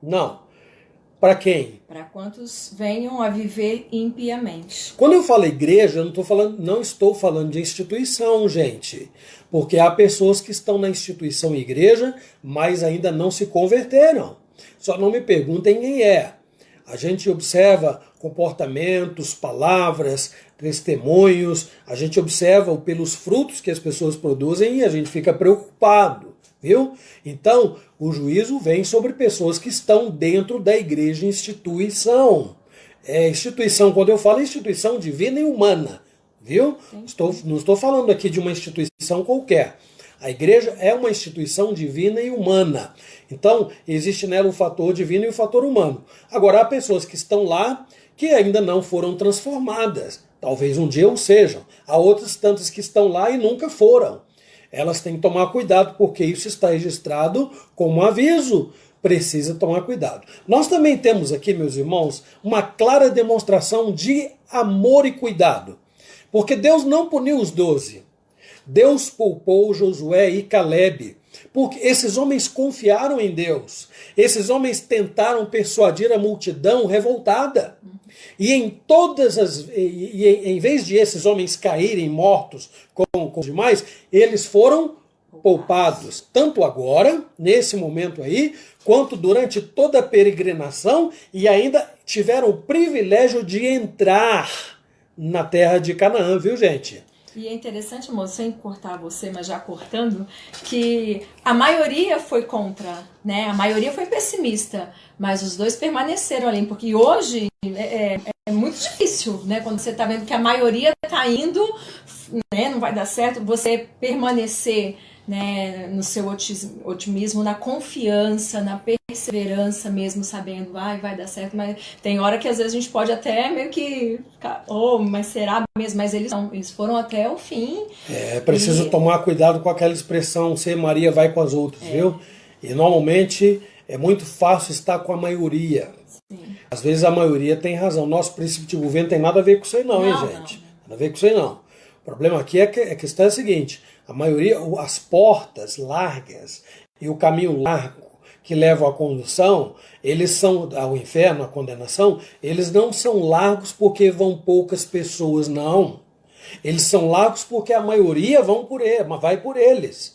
Não. Para quem? Para quantos venham a viver impiamente. Quando eu falo igreja, eu não estou falando de instituição, gente. Porque há pessoas que estão na instituição igreja, mas ainda não se converteram. Só não me perguntem quem é. A gente observa comportamentos, palavras, testemunhos, a gente observa pelos frutos que as pessoas produzem e a gente fica preocupado, viu? Então, o juízo vem sobre pessoas que estão dentro da igreja instituição. Instituição, quando eu falo, é instituição divina e humana, viu? Não estou falando aqui de uma instituição qualquer. A igreja é uma instituição divina e humana. Então, existe nela o fator divino e o fator humano. Agora, há pessoas que estão lá que ainda não foram transformadas. Talvez um dia o sejam. Há outras tantas que estão lá e nunca foram. Elas têm que tomar cuidado, porque isso está registrado como aviso. Precisa tomar cuidado. Nós também temos aqui, meus irmãos, uma clara demonstração de amor e cuidado. Porque Deus não puniu os 12. Deus poupou Josué e Calebe, porque esses homens confiaram em Deus. Esses homens tentaram persuadir a multidão revoltada. E em vez de esses homens caírem mortos com os demais, eles foram poupados. Tanto agora, nesse momento aí, quanto durante toda a peregrinação, e ainda tiveram o privilégio de entrar na terra de Canaã, viu, gente? E é interessante, moço, sem cortar você, mas já cortando, que a maioria foi contra, né? A maioria foi pessimista, mas os dois permaneceram ali, porque hoje é muito difícil, né? Quando você está vendo que a maioria está indo, né? Não vai dar certo, você permanecer, né, no seu otimismo, na confiança, na perseverança mesmo, sabendo, vai dar certo, mas tem hora que às vezes a gente pode até meio que ficar, mas será mesmo? Mas eles foram até o fim. É preciso tomar cuidado com aquela expressão, ser Maria vai com as outras, viu? E normalmente é muito fácil estar com a maioria. Sim. Às vezes a maioria tem razão. Nosso princípio de governo tem nada a ver com isso aí não, hein, gente? Nada a ver com isso aí não. O problema aqui é que a questão é a seguinte, a maioria, as portas largas e o caminho largo que levam à condução, eles são ao inferno, à condenação, eles não são largos porque vão poucas pessoas, não. Eles são largos porque a maioria vai por eles.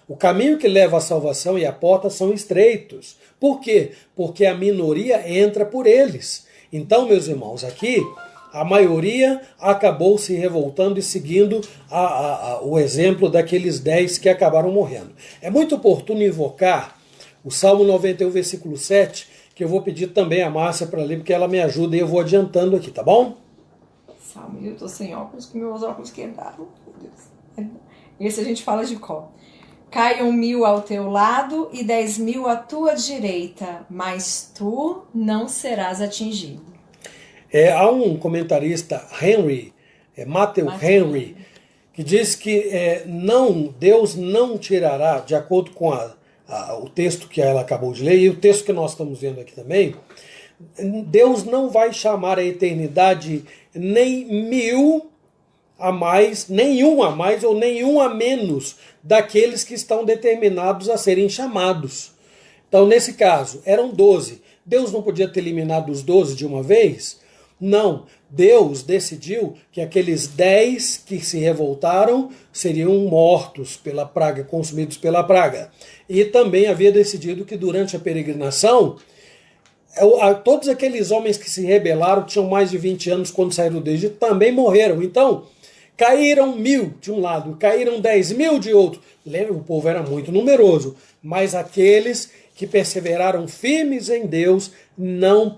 O caminho que leva à salvação e a porta são estreitos. Por quê? Porque a minoria entra por eles. Então, meus irmãos, aqui a maioria acabou se revoltando e seguindo o exemplo daqueles 10 que acabaram morrendo. É muito oportuno invocar o Salmo 91, versículo 7, que eu vou pedir também a Márcia para ler, porque ela me ajuda e eu vou adiantando aqui, tá bom? Salmo, eu tô sem óculos, que meus óculos quebraram. Esse a gente fala de cor. Caiam 1000 ao teu lado e 10.000 à tua direita, mas tu não serás atingido. Há um comentarista, Matthew Henry, que diz que Deus não tirará, de acordo com o texto que ela acabou de ler, e o texto que nós estamos vendo aqui também, Deus não vai chamar a eternidade nem 1000 a mais, nenhum a mais ou nenhum a menos daqueles que estão determinados a serem chamados. Então, nesse caso, eram 12. Deus não podia ter eliminado os 12 de uma vez? Não. Deus decidiu que aqueles 10 que se revoltaram seriam mortos pela praga, consumidos pela praga. E também havia decidido que durante a peregrinação, todos aqueles homens que se rebelaram, tinham mais de 20 anos quando saíram do Egito, também morreram. Então, caíram 1000 de um lado, caíram 10.000 de outro. Lembra, o povo era muito numeroso, mas aqueles que perseveraram firmes em Deus não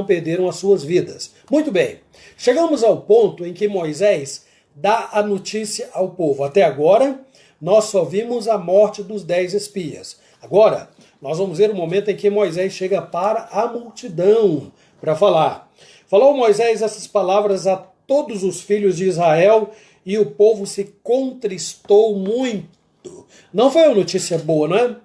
perderam as suas vidas. Muito bem, chegamos ao ponto em que Moisés dá a notícia ao povo. Até agora, nós só vimos a morte dos 10 espias. Agora, nós vamos ver o momento em que Moisés chega para a multidão para falar. Falou Moisés essas palavras a todos os filhos de Israel, e o povo se contristou muito. Não foi uma notícia boa, não é?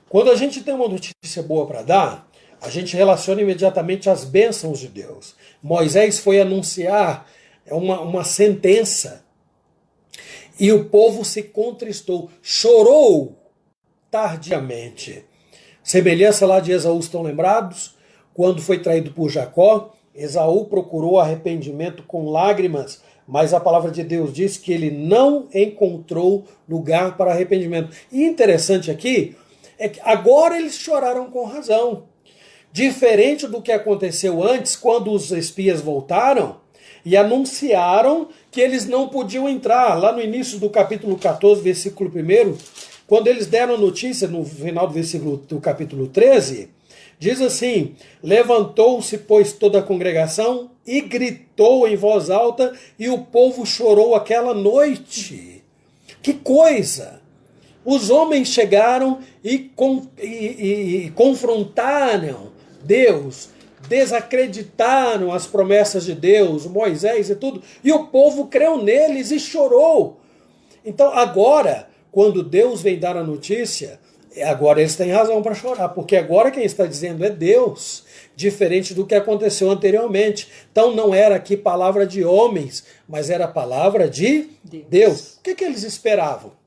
Quando a gente tem uma notícia boa para dar, a gente relaciona imediatamente as bênçãos de Deus. Moisés foi anunciar uma sentença, e o povo se contristou, chorou tardiamente. Semelhança lá de Esaú, estão lembrados? Quando foi traído por Jacó, Esaú procurou arrependimento com lágrimas, mas a palavra de Deus diz que ele não encontrou lugar para arrependimento. E interessante aqui é que agora eles choraram com razão. Diferente do que aconteceu antes, quando os espias voltaram e anunciaram que eles não podiam entrar. Lá no início do capítulo 14, versículo 1, quando eles deram a notícia, no final do versículo do capítulo 13, diz assim: levantou-se, pois, toda a congregação e gritou em voz alta, e o povo chorou aquela noite. Que coisa! Os homens chegaram e confrontaram Deus, desacreditaram as promessas de Deus, Moisés e tudo, e o povo creu neles e chorou. Então agora, quando Deus vem dar a notícia, agora eles têm razão para chorar, porque agora quem está dizendo é Deus, diferente do que aconteceu anteriormente. Então não era aqui palavra de homens, mas era palavra de Deus. O que eles esperavam?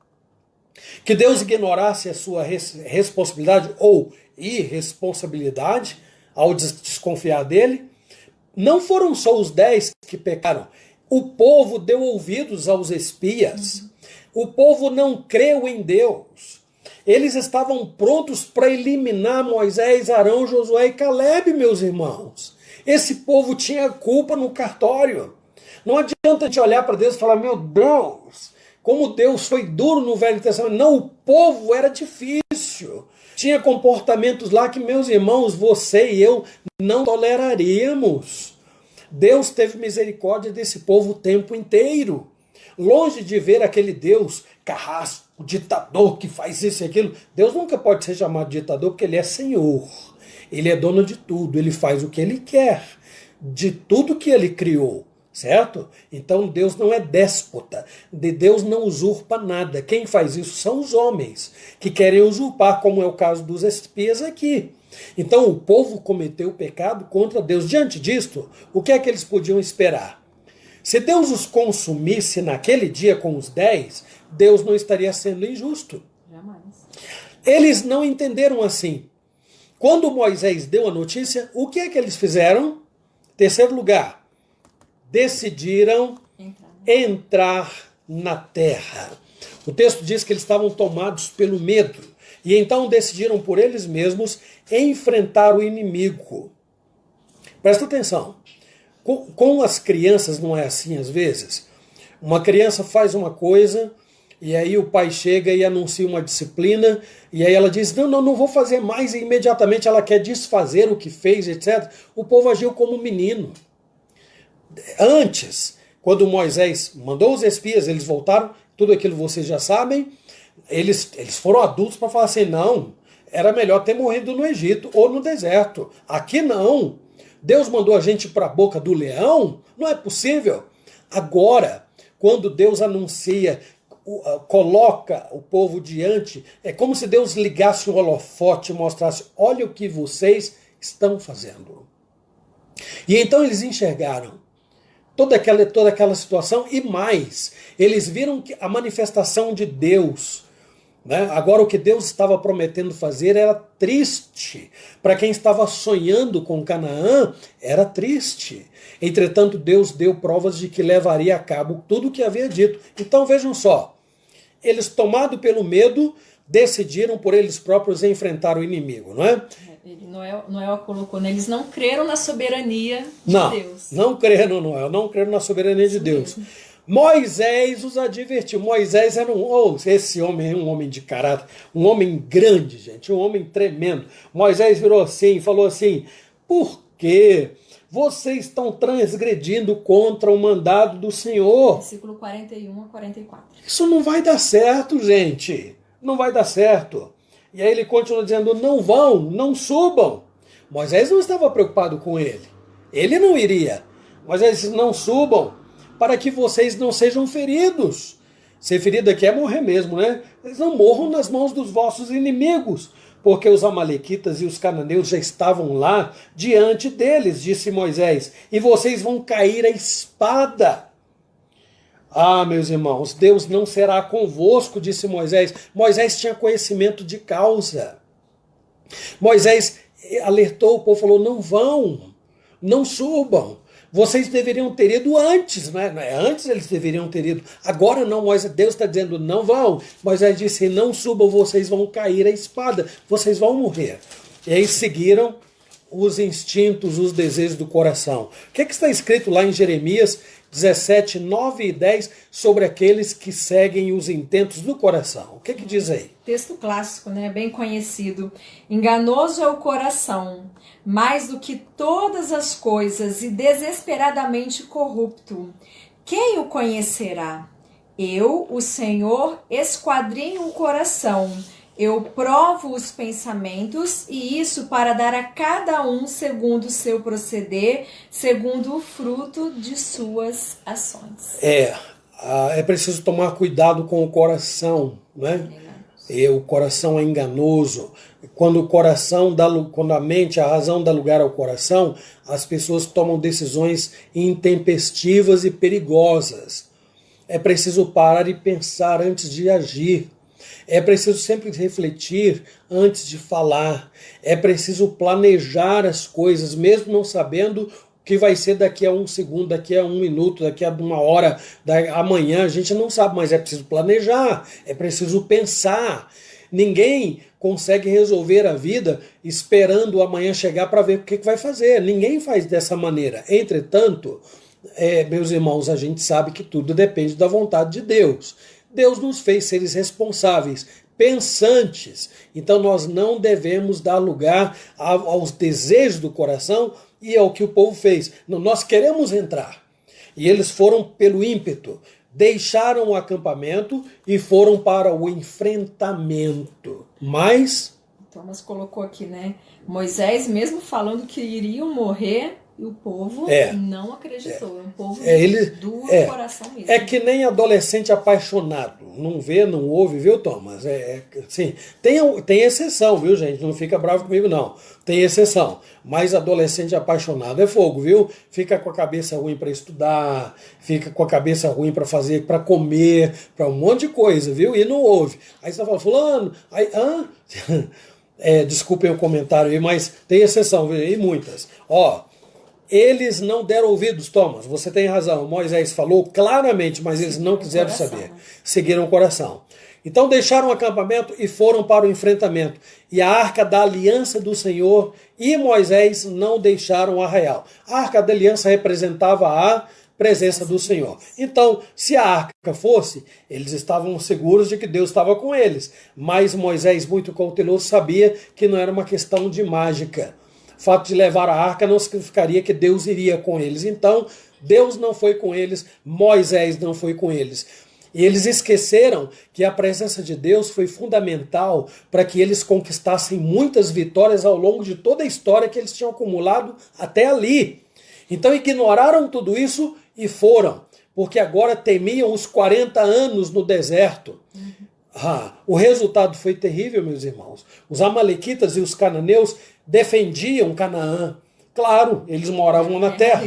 Que Deus ignorasse a sua responsabilidade ou irresponsabilidade ao desconfiar dele? Não foram só os 10 que pecaram. O povo deu ouvidos aos espias. O povo não creu em Deus. Eles estavam prontos para eliminar Moisés, Arão, Josué e Caleb, meus irmãos. Esse povo tinha culpa no cartório. Não adianta a gente olhar para Deus e falar: meu Deus, como Deus foi duro no Velho Testamento. Não, o povo era difícil. Tinha comportamentos lá que, meus irmãos, você e eu não toleraríamos. Deus teve misericórdia desse povo o tempo inteiro. Longe de ver aquele Deus carrasco, ditador que faz isso e aquilo. Deus nunca pode ser chamado de ditador, porque ele é Senhor. Ele é dono de tudo, ele faz o que ele quer, de tudo que ele criou, certo? Então Deus não é déspota, Deus não usurpa nada. Quem faz isso são os homens, que querem usurpar, como é o caso dos espias aqui. Então o povo cometeu pecado contra Deus. Diante disto, o que é que eles podiam esperar? Se Deus os consumisse naquele dia com os 10, Deus não estaria sendo injusto. Jamais. Eles não entenderam assim. Quando Moisés deu a notícia, o que é que eles fizeram? Terceiro lugar, decidiram entrar na terra. O texto diz que eles estavam tomados pelo medo, e então decidiram por eles mesmos enfrentar o inimigo. Presta atenção. Com as crianças não é assim às vezes? Uma criança faz uma coisa, e aí o pai chega e anuncia uma disciplina, e aí ela diz: não vou fazer mais, e imediatamente ela quer desfazer o que fez, etc. O povo agiu como menino. Antes, quando Moisés mandou os espias, eles voltaram, tudo aquilo vocês já sabem, eles foram adultos para falar assim: não, era melhor ter morrido no Egito ou no deserto. Aqui não. Deus mandou a gente para a boca do leão? Não é possível. Agora, quando Deus anuncia, coloca o povo diante, é como se Deus ligasse um holofote e mostrasse: olha o que vocês estão fazendo. E então eles enxergaram toda aquela situação e mais, eles viram que a manifestação de Deus, né? Agora o que Deus estava prometendo fazer era triste. Para quem estava sonhando com Canaã, era triste. Entretanto, Deus deu provas de que levaria a cabo tudo o que havia dito. Então vejam só, eles, tomados pelo medo, decidiram por eles próprios enfrentar o inimigo, não é? Noé colocou, né? Eles não creram na soberania de Deus. Não creram, Noé, não creram na soberania de Deus. Mesmo. Moisés os advertiu. Moisés era esse homem é um homem de caráter, um homem grande, gente, um homem tremendo. Moisés virou assim, falou assim: por quê? Vocês estão transgredindo contra o mandado do Senhor. Versículo 41 a 44. Isso não vai dar certo, gente. Não vai dar certo. E aí ele continua dizendo: não vão, não subam. Moisés não estava preocupado com ele. Ele não iria. Moisés disse: não subam, para que vocês não sejam feridos. Ser ferido aqui é morrer mesmo, né? Eles não morram nas mãos dos vossos inimigos, porque os amalequitas e os cananeus já estavam lá diante deles, disse Moisés, e vocês vão cair à espada. Ah, meus irmãos, Deus não será convosco, disse Moisés. Moisés tinha conhecimento de causa. Moisés alertou o povo, falou: não vão, não subam. Vocês deveriam ter ido antes, né? Antes eles deveriam ter ido. Agora não, Deus está dizendo: não vão. Moisés disse: não subam, vocês vão cair à espada, vocês vão morrer. E aí seguiram os instintos, os desejos do coração. O que está escrito lá em Jeremias 17, 9 e 10, sobre aqueles que seguem os intentos do coração? O que diz aí? Texto clássico, né? Bem conhecido. Enganoso é o coração, mais do que todas as coisas, e desesperadamente corrupto. Quem o conhecerá? Eu, o Senhor, esquadrinho o coração. Eu provo os pensamentos, e isso para dar a cada um segundo o seu proceder, segundo o fruto de suas ações. É preciso tomar cuidado com o coração, né? O coração é enganoso. Quando o coração quando a mente, a razão dá lugar ao coração, as pessoas tomam decisões intempestivas e perigosas. É preciso parar e pensar antes de agir. É preciso sempre refletir antes de falar. É preciso planejar as coisas, mesmo não sabendo o que vai ser daqui a um segundo, daqui a um minuto, daqui a uma hora, amanhã. A gente não sabe, mas é preciso planejar, é preciso pensar. Ninguém consegue resolver a vida esperando o amanhã chegar para ver o que vai fazer. Ninguém faz dessa maneira. Entretanto, meus irmãos, a gente sabe que tudo depende da vontade de Deus. Deus nos fez seres responsáveis, pensantes. Então nós não devemos dar lugar aos desejos do coração e ao que o povo fez. Não, nós queremos entrar. E eles foram pelo ímpeto, deixaram o acampamento e foram para o enfrentamento. Mas Thomas colocou aqui, né? Moisés, mesmo falando que iriam morrer, e o povo não acreditou. É um povo do coração mesmo. É que nem adolescente apaixonado. Não vê, não ouve, viu, Thomas? Assim, tem exceção, viu, gente? Não fica bravo comigo, não. Tem exceção. Mas adolescente apaixonado é fogo, viu? Fica com a cabeça ruim para estudar, fica com a cabeça ruim para fazer, para comer, para um monte de coisa, viu? E não ouve. Aí você fala: fulano, desculpem o comentário aí, mas tem exceção, viu? E muitas. Eles não deram ouvidos, Thomas, você tem razão, Moisés falou claramente, mas eles não quiseram saber, seguiram o coração. Então deixaram o acampamento e foram para o enfrentamento, e a arca da aliança do Senhor e Moisés não deixaram o arraial. A arca da aliança representava a presença do Senhor. Então, se a arca fosse, eles estavam seguros de que Deus estava com eles, mas Moisés, muito cauteloso, sabia que não era uma questão de mágica. O fato de levar a arca não significaria que Deus iria com eles. Então, Deus não foi com eles, Moisés não foi com eles. E eles esqueceram que a presença de Deus foi fundamental para que eles conquistassem muitas vitórias ao longo de toda a história que eles tinham acumulado até ali. Então, ignoraram tudo isso e foram. porque agora temiam os 40 anos no deserto. O resultado foi terrível, meus irmãos. Os amalequitas e os cananeus defendiam Canaã. Claro, eles moravam na terra.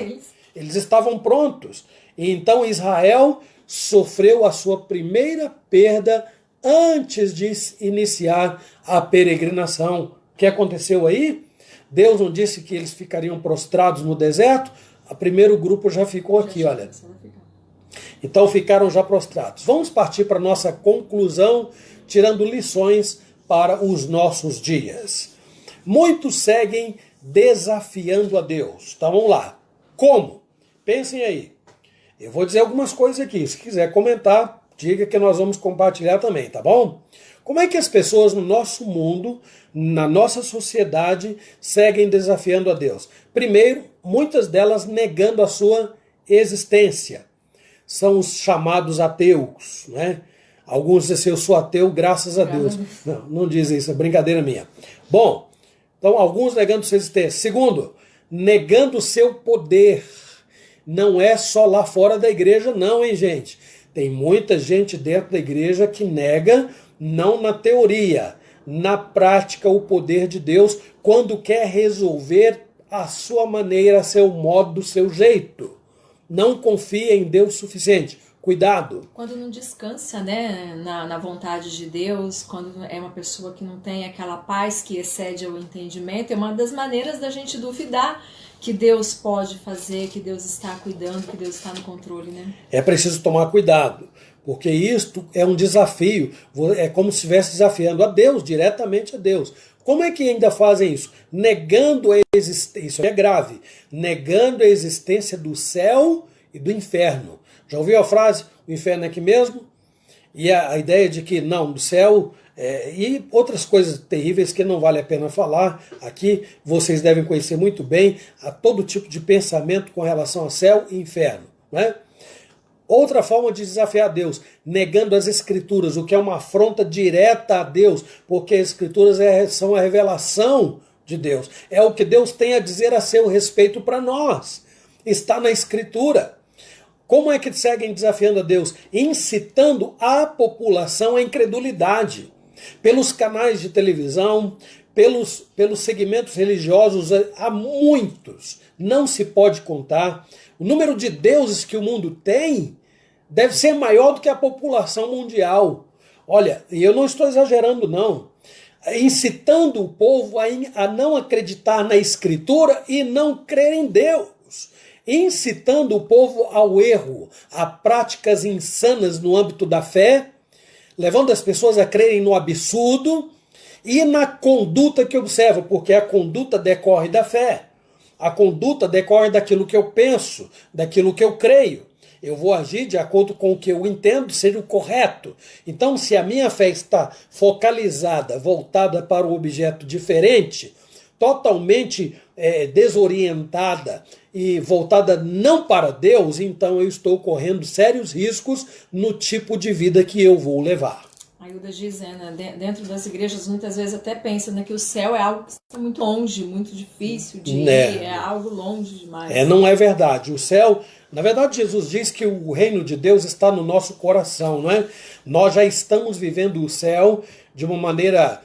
Eles estavam prontos. E então Israel sofreu a sua primeira perda antes de iniciar a peregrinação. O que aconteceu aí? Deus não disse que eles ficariam prostrados no deserto? O primeiro grupo já ficou aqui, olha. Então ficaram já prostrados. Vamos partir para a nossa conclusão, tirando lições para os nossos dias. Muitos seguem desafiando a Deus. Então vamos lá. Como? Pensem aí. Eu vou dizer algumas coisas aqui. Se quiser comentar, diga que nós vamos compartilhar também, tá bom? Como é que as pessoas no nosso mundo, na nossa sociedade, seguem desafiando a Deus? Primeiro, muitas delas negando a sua existência. São os chamados ateus, né? Alguns dizem, eu sou ateu graças a Deus. Não dizem isso, é brincadeira minha. Bom, então alguns negando sua existência. Segundo, negando o seu poder. Não é só lá fora da igreja não, hein, gente? Tem muita gente dentro da igreja que nega, não na teoria, na prática, o poder de Deus quando quer resolver a sua maneira, a seu modo, do seu jeito. Não confia em Deus o suficiente. Cuidado. Quando não descansa, né, na vontade de Deus, quando é uma pessoa que não tem aquela paz que excede o entendimento, é uma das maneiras da gente duvidar que Deus pode fazer, que Deus está cuidando, que Deus está no controle, né? É preciso tomar cuidado, porque isto é um desafio, é como se estivesse desafiando a Deus, diretamente a Deus. Como é que ainda fazem isso? Negando a existência, isso é grave, negando a existência do céu e do inferno. Já ouviu a frase, o inferno é aqui mesmo? E a ideia de que não, do céu... e outras coisas terríveis que não vale a pena falar aqui, vocês devem conhecer muito bem a todo tipo de pensamento com relação ao céu e inferno, né? Outra forma de desafiar Deus, negando as escrituras, o que é uma afronta direta a Deus, porque as escrituras são a revelação de Deus, é o que Deus tem a dizer a seu respeito para nós, está na escritura. Como é que seguem desafiando a Deus? Incitando a população à incredulidade. Pelos canais de televisão, pelos segmentos religiosos, há muitos, não se pode contar. O número de deuses que o mundo tem deve ser maior do que a população mundial. Olha, e eu não estou exagerando não, incitando o povo a não acreditar na Escritura e não crer em Deus. Incitando o povo ao erro, a práticas insanas no âmbito da fé, levando as pessoas a crerem no absurdo e na conduta que observa, porque a conduta decorre da fé. A conduta decorre daquilo que eu penso, daquilo que eu creio. Eu vou agir de acordo com o que eu entendo ser o correto. Então, se a minha fé está focalizada, voltada para um objeto diferente, totalmente desorientada e voltada não para Deus, então eu estou correndo sérios riscos no tipo de vida que eu vou levar. A Hilda diz, dentro das igrejas muitas vezes até pensa, né, que o céu é algo que está muito longe, muito difícil de ir, é algo longe demais. Não é verdade. O céu, na verdade, Jesus diz que o reino de Deus está no nosso coração, não é? Nós já estamos vivendo o céu de uma maneira,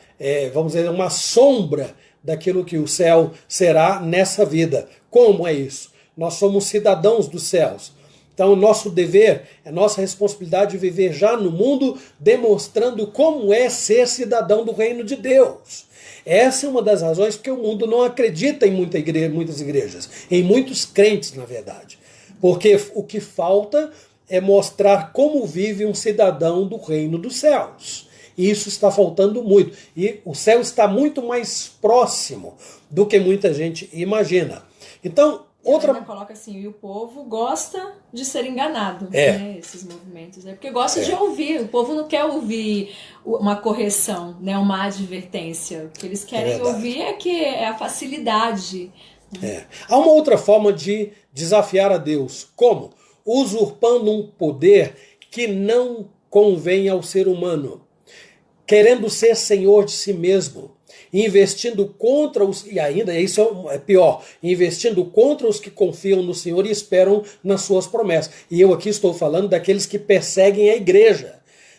vamos dizer, uma sombra daquilo que o céu será nessa vida. Como é isso? Nós somos cidadãos dos céus. Então, o nosso dever, a nossa responsabilidade de viver já no mundo, demonstrando como é ser cidadão do reino de Deus. Essa é uma das razões porque o mundo não acredita em muitas igrejas, em muitos crentes, na verdade. Porque o que falta é mostrar como vive um cidadão do reino dos céus. E isso está faltando muito. E o céu está muito mais próximo do que muita gente imagina. Então, outra coloca assim, e o povo gosta de ser enganado, né, esses movimentos, né? Porque gosta de ouvir, o povo não quer ouvir uma correção, né, uma advertência. O que eles querem ouvir é a facilidade. Há uma outra forma de desafiar a Deus. Como? Usurpando um poder que não convém ao ser humano, querendo ser senhor de si mesmo. investindo contra os, e ainda isso é pior, investindo contra os que confiam no Senhor e esperam nas suas promessas. E eu aqui estou falando daqueles que perseguem a igreja.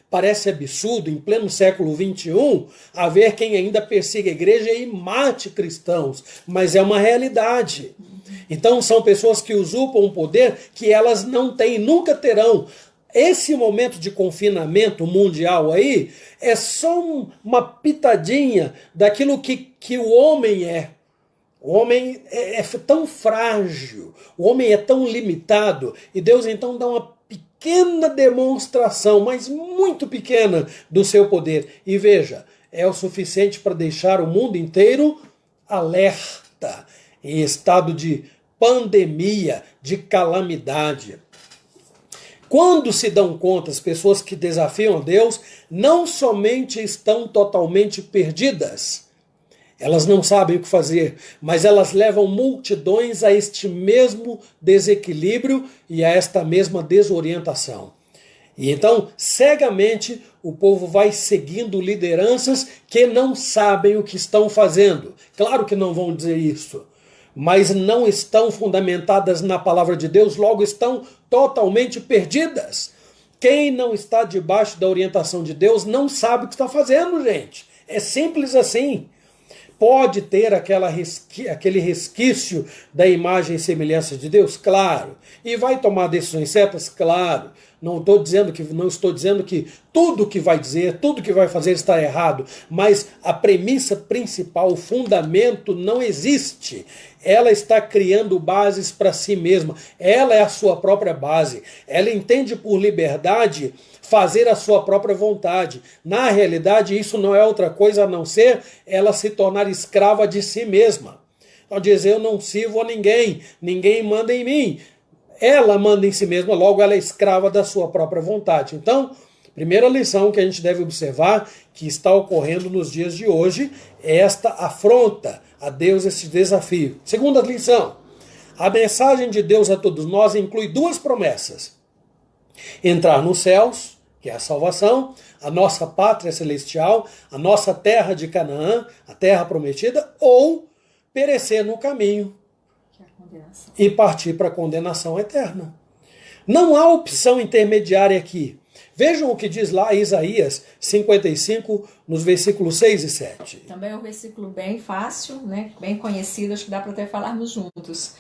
Parece absurdo, em pleno século XXI, haver quem ainda persiga a igreja e mate cristãos, mas é uma realidade. Então são pessoas que usurpam um poder que elas não têm, nunca terão. Esse momento de confinamento mundial aí é só uma pitadinha daquilo que o homem é. O homem é tão frágil, o homem é tão limitado, e Deus então dá uma pequena demonstração, mas muito pequena, do seu poder. E veja, é o suficiente para deixar o mundo inteiro alerta, em estado de pandemia, de calamidade. Quando se dão conta, as pessoas que desafiam a Deus não somente estão totalmente perdidas, elas não sabem o que fazer, mas elas levam multidões a este mesmo desequilíbrio e a esta mesma desorientação. E então, cegamente, o povo vai seguindo lideranças que não sabem o que estão fazendo. Claro que não vão dizer isso, mas não estão fundamentadas na palavra de Deus, logo estão totalmente perdidas. Quem não está debaixo da orientação de Deus não sabe o que está fazendo, gente. É simples assim. Pode ter aquele resquício da imagem e semelhança de Deus? Claro. E vai tomar decisões certas? Claro. Não estou dizendo que tudo que vai dizer, tudo que vai fazer está errado, mas a premissa principal, o fundamento não existe. Ela está criando bases para si mesma. Ela é a sua própria base. Ela entende por liberdade fazer a sua própria vontade. Na realidade, isso não é outra coisa a não ser ela se tornar escrava de si mesma. Ela diz, eu não sirvo a ninguém, ninguém manda em mim. Ela manda em si mesma, logo ela é escrava da sua própria vontade. Então, primeira lição que a gente deve observar, que está ocorrendo nos dias de hoje, é esta afronta a Deus, esse desafio. Segunda lição, a mensagem de Deus a todos nós inclui duas promessas. Entrar nos céus, que é a salvação, a nossa pátria celestial, a nossa terra de Canaã, a terra prometida, ou perecer no caminho e partir para a condenação eterna. Não há opção intermediária aqui. Vejam o que diz lá Isaías 55, nos versículos 6 e 7. Também é um versículo bem fácil, né? Bem conhecido, acho que dá para até falarmos juntos.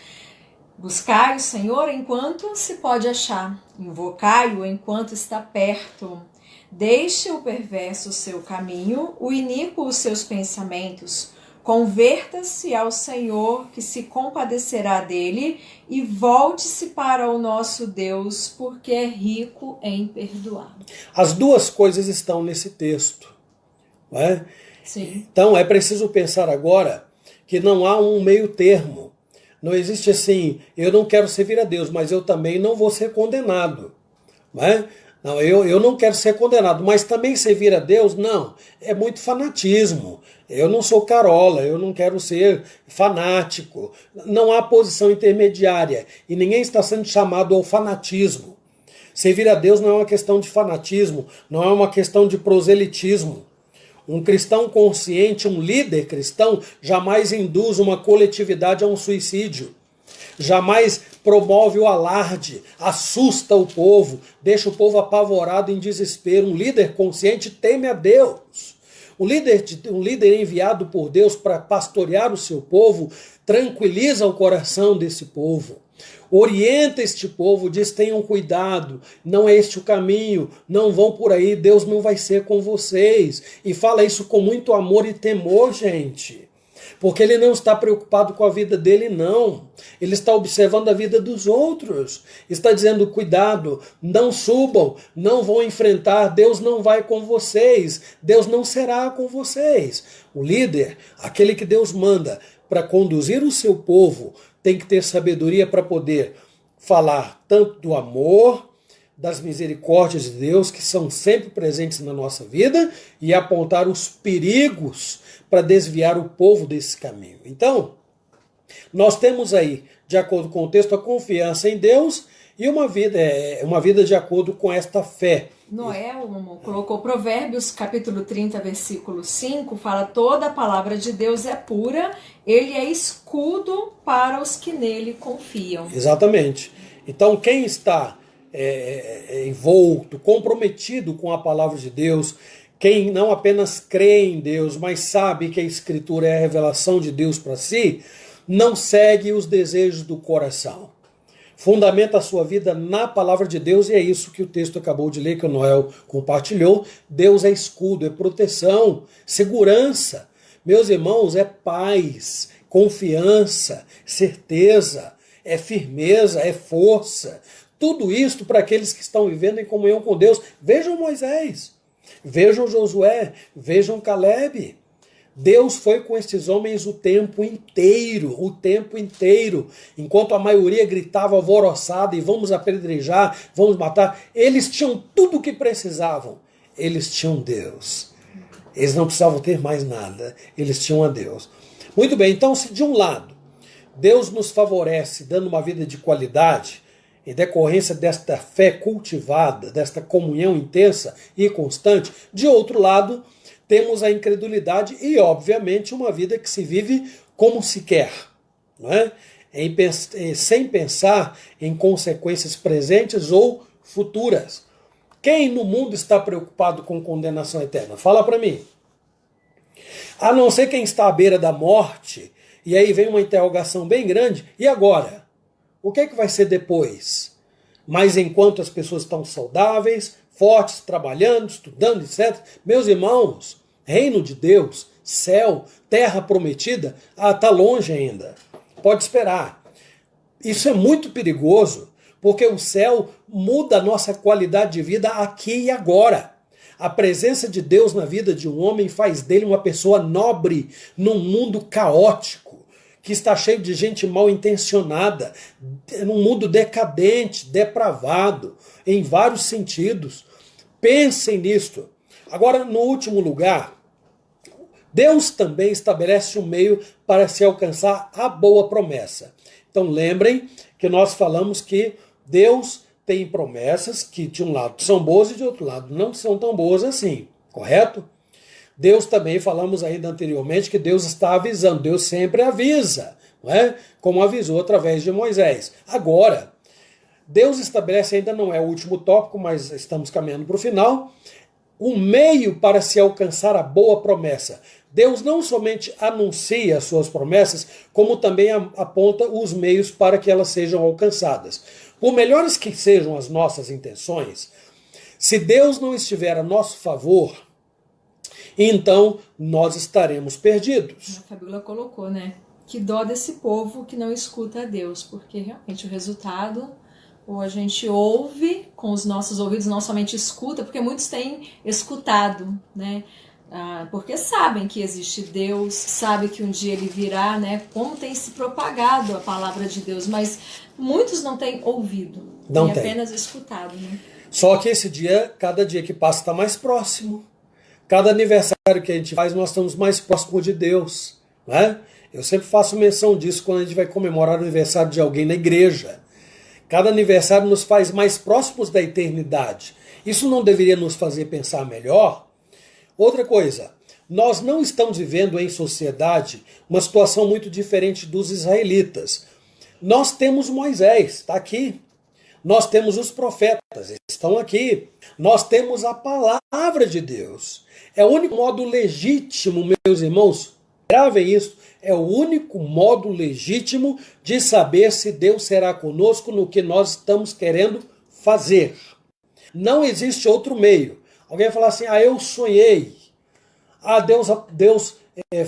Buscai o Senhor enquanto se pode achar, invocai-o enquanto está perto. Deixe o perverso o seu caminho, o iníquo os seus pensamentos. Converta-se ao Senhor, que se compadecerá dele, e volte-se para o nosso Deus, porque é rico em perdoar. As duas coisas estão nesse texto, não é? Sim. Então é preciso pensar agora que não há um meio termo. Não existe assim, eu não quero servir a Deus, mas eu também não vou ser condenado. Não é? Não, eu não quero ser condenado, mas também servir a Deus, não. É muito fanatismo. Eu não sou carola, eu não quero ser fanático. Não há posição intermediária e ninguém está sendo chamado ao fanatismo. Servir a Deus não é uma questão de fanatismo, não é uma questão de proselitismo. Um cristão consciente, um líder cristão, jamais induz uma coletividade a um suicídio. Jamais promove o alarde, assusta o povo, deixa o povo apavorado em desespero. Um líder consciente teme a Deus. Um líder enviado por Deus para pastorear o seu povo tranquiliza o coração desse povo. Orienta este povo, diz, tenham cuidado, não é este o caminho, não vão por aí, Deus não vai ser com vocês. E fala isso com muito amor e temor, gente. Porque ele não está preocupado com a vida dele, não. Ele está observando a vida dos outros. Está dizendo, cuidado, não subam, não vão enfrentar, Deus não vai com vocês, Deus não será com vocês. O líder, aquele que Deus manda para conduzir o seu povo, tem que ter sabedoria para poder falar tanto do amor, das misericórdias de Deus, que são sempre presentes na nossa vida, e apontar os perigos para desviar o povo desse caminho. Então, nós temos aí, de acordo com o texto, a confiança em Deus E uma vida de acordo com esta fé. Noé, colocou Provérbios capítulo 30, versículo 5, fala: toda a palavra de Deus é pura, ele é escudo para os que nele confiam. Exatamente. Então quem está envolto, comprometido com a palavra de Deus, quem não apenas crê em Deus, mas sabe que a Escritura é a revelação de Deus para si, não segue os desejos do coração. Fundamenta a sua vida na palavra de Deus, e é isso que o texto acabou de ler, que o Noel compartilhou. Deus é escudo, é proteção, segurança. Meus irmãos, é paz, confiança, certeza, é firmeza, é força. Tudo isso para aqueles que estão vivendo em comunhão com Deus. Vejam Moisés, vejam Josué, vejam Calebe. Deus foi com estes homens o tempo inteiro, enquanto a maioria gritava alvoroçada e vamos apedrejar, vamos matar, eles tinham tudo o que precisavam, eles tinham Deus, eles não precisavam ter mais nada, eles tinham a Deus. Muito bem, então se de um lado Deus nos favorece dando uma vida de qualidade, em decorrência desta fé cultivada, desta comunhão intensa e constante, de outro lado, temos a incredulidade e, obviamente, uma vida que se vive como se quer, não é? Sem pensar em consequências presentes ou futuras. Quem no mundo está preocupado com condenação eterna? Fala para mim. A não ser quem está à beira da morte, e aí vem uma interrogação bem grande, e agora? O que é que vai ser depois? Mas enquanto as pessoas estão saudáveis, fortes, trabalhando, estudando, etc. Meus irmãos, reino de Deus, céu, terra prometida, está longe ainda. Pode esperar. Isso é muito perigoso, porque o céu muda a nossa qualidade de vida aqui e agora. A presença de Deus na vida de um homem faz dele uma pessoa nobre num mundo caótico, que está cheio de gente mal intencionada, num mundo decadente, depravado, em vários sentidos. Pensem nisto. Agora, no último lugar, Deus também estabelece um meio para se alcançar a boa promessa. Então lembrem que nós falamos que Deus tem promessas que de um lado são boas e de outro lado não são tão boas assim, correto? Deus também, falamos ainda anteriormente, que Deus está avisando, Deus sempre avisa, não é? Como avisou através de Moisés. Agora, Deus estabelece, ainda não é o último tópico, mas estamos caminhando para o final, o meio para se alcançar a boa promessa. Deus não somente anuncia as suas promessas, como também aponta os meios para que elas sejam alcançadas. Por melhores que sejam as nossas intenções, se Deus não estiver a nosso favor, então nós estaremos perdidos. A Fabíola colocou, né? Que dó desse povo que não escuta a Deus, porque realmente o resultado, ou a gente ouve com os nossos ouvidos, não somente escuta, porque muitos têm escutado, né? Porque sabem que existe Deus, sabem que um dia ele virá, né? Como tem se propagado a palavra de Deus, mas muitos não têm ouvido, não têm tem. apenas escutado, né? Só que esse dia, cada dia que passa, está mais próximo. Cada aniversário que a gente faz, nós estamos mais próximos de Deus, né? Eu sempre faço menção disso quando a gente vai comemorar o aniversário de alguém na igreja. Cada aniversário nos faz mais próximos da eternidade. Isso não deveria nos fazer pensar melhor? Outra coisa, nós não estamos vivendo em sociedade uma situação muito diferente dos israelitas. Nós temos Moisés, está aqui. Nós temos os profetas, estão aqui. Nós temos a palavra de Deus. É o único modo legítimo, meus irmãos, gravem isso, é o único modo legítimo de saber se Deus será conosco no que nós estamos querendo fazer. Não existe outro meio. Alguém vai falar assim, eu sonhei, Deus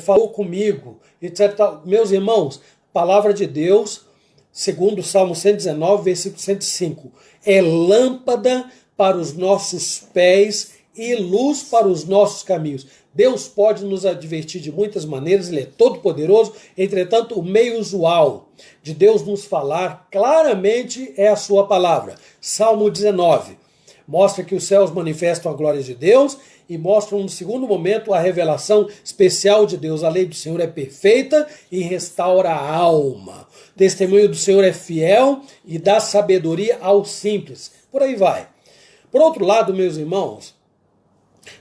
falou comigo, etc. Meus irmãos, palavra de Deus, segundo o Salmo 119, versículo 105, é lâmpada para os nossos pés e luz para os nossos caminhos. Deus pode nos advertir de muitas maneiras, Ele é todo poderoso, entretanto o meio usual de Deus nos falar claramente é a sua palavra. Salmo 19, mostra que os céus manifestam a glória de Deus e mostram, no segundo momento, a revelação especial de Deus. A lei do Senhor é perfeita e restaura a alma. O testemunho do Senhor é fiel e dá sabedoria aos simples. Por aí vai. Por outro lado, meus irmãos,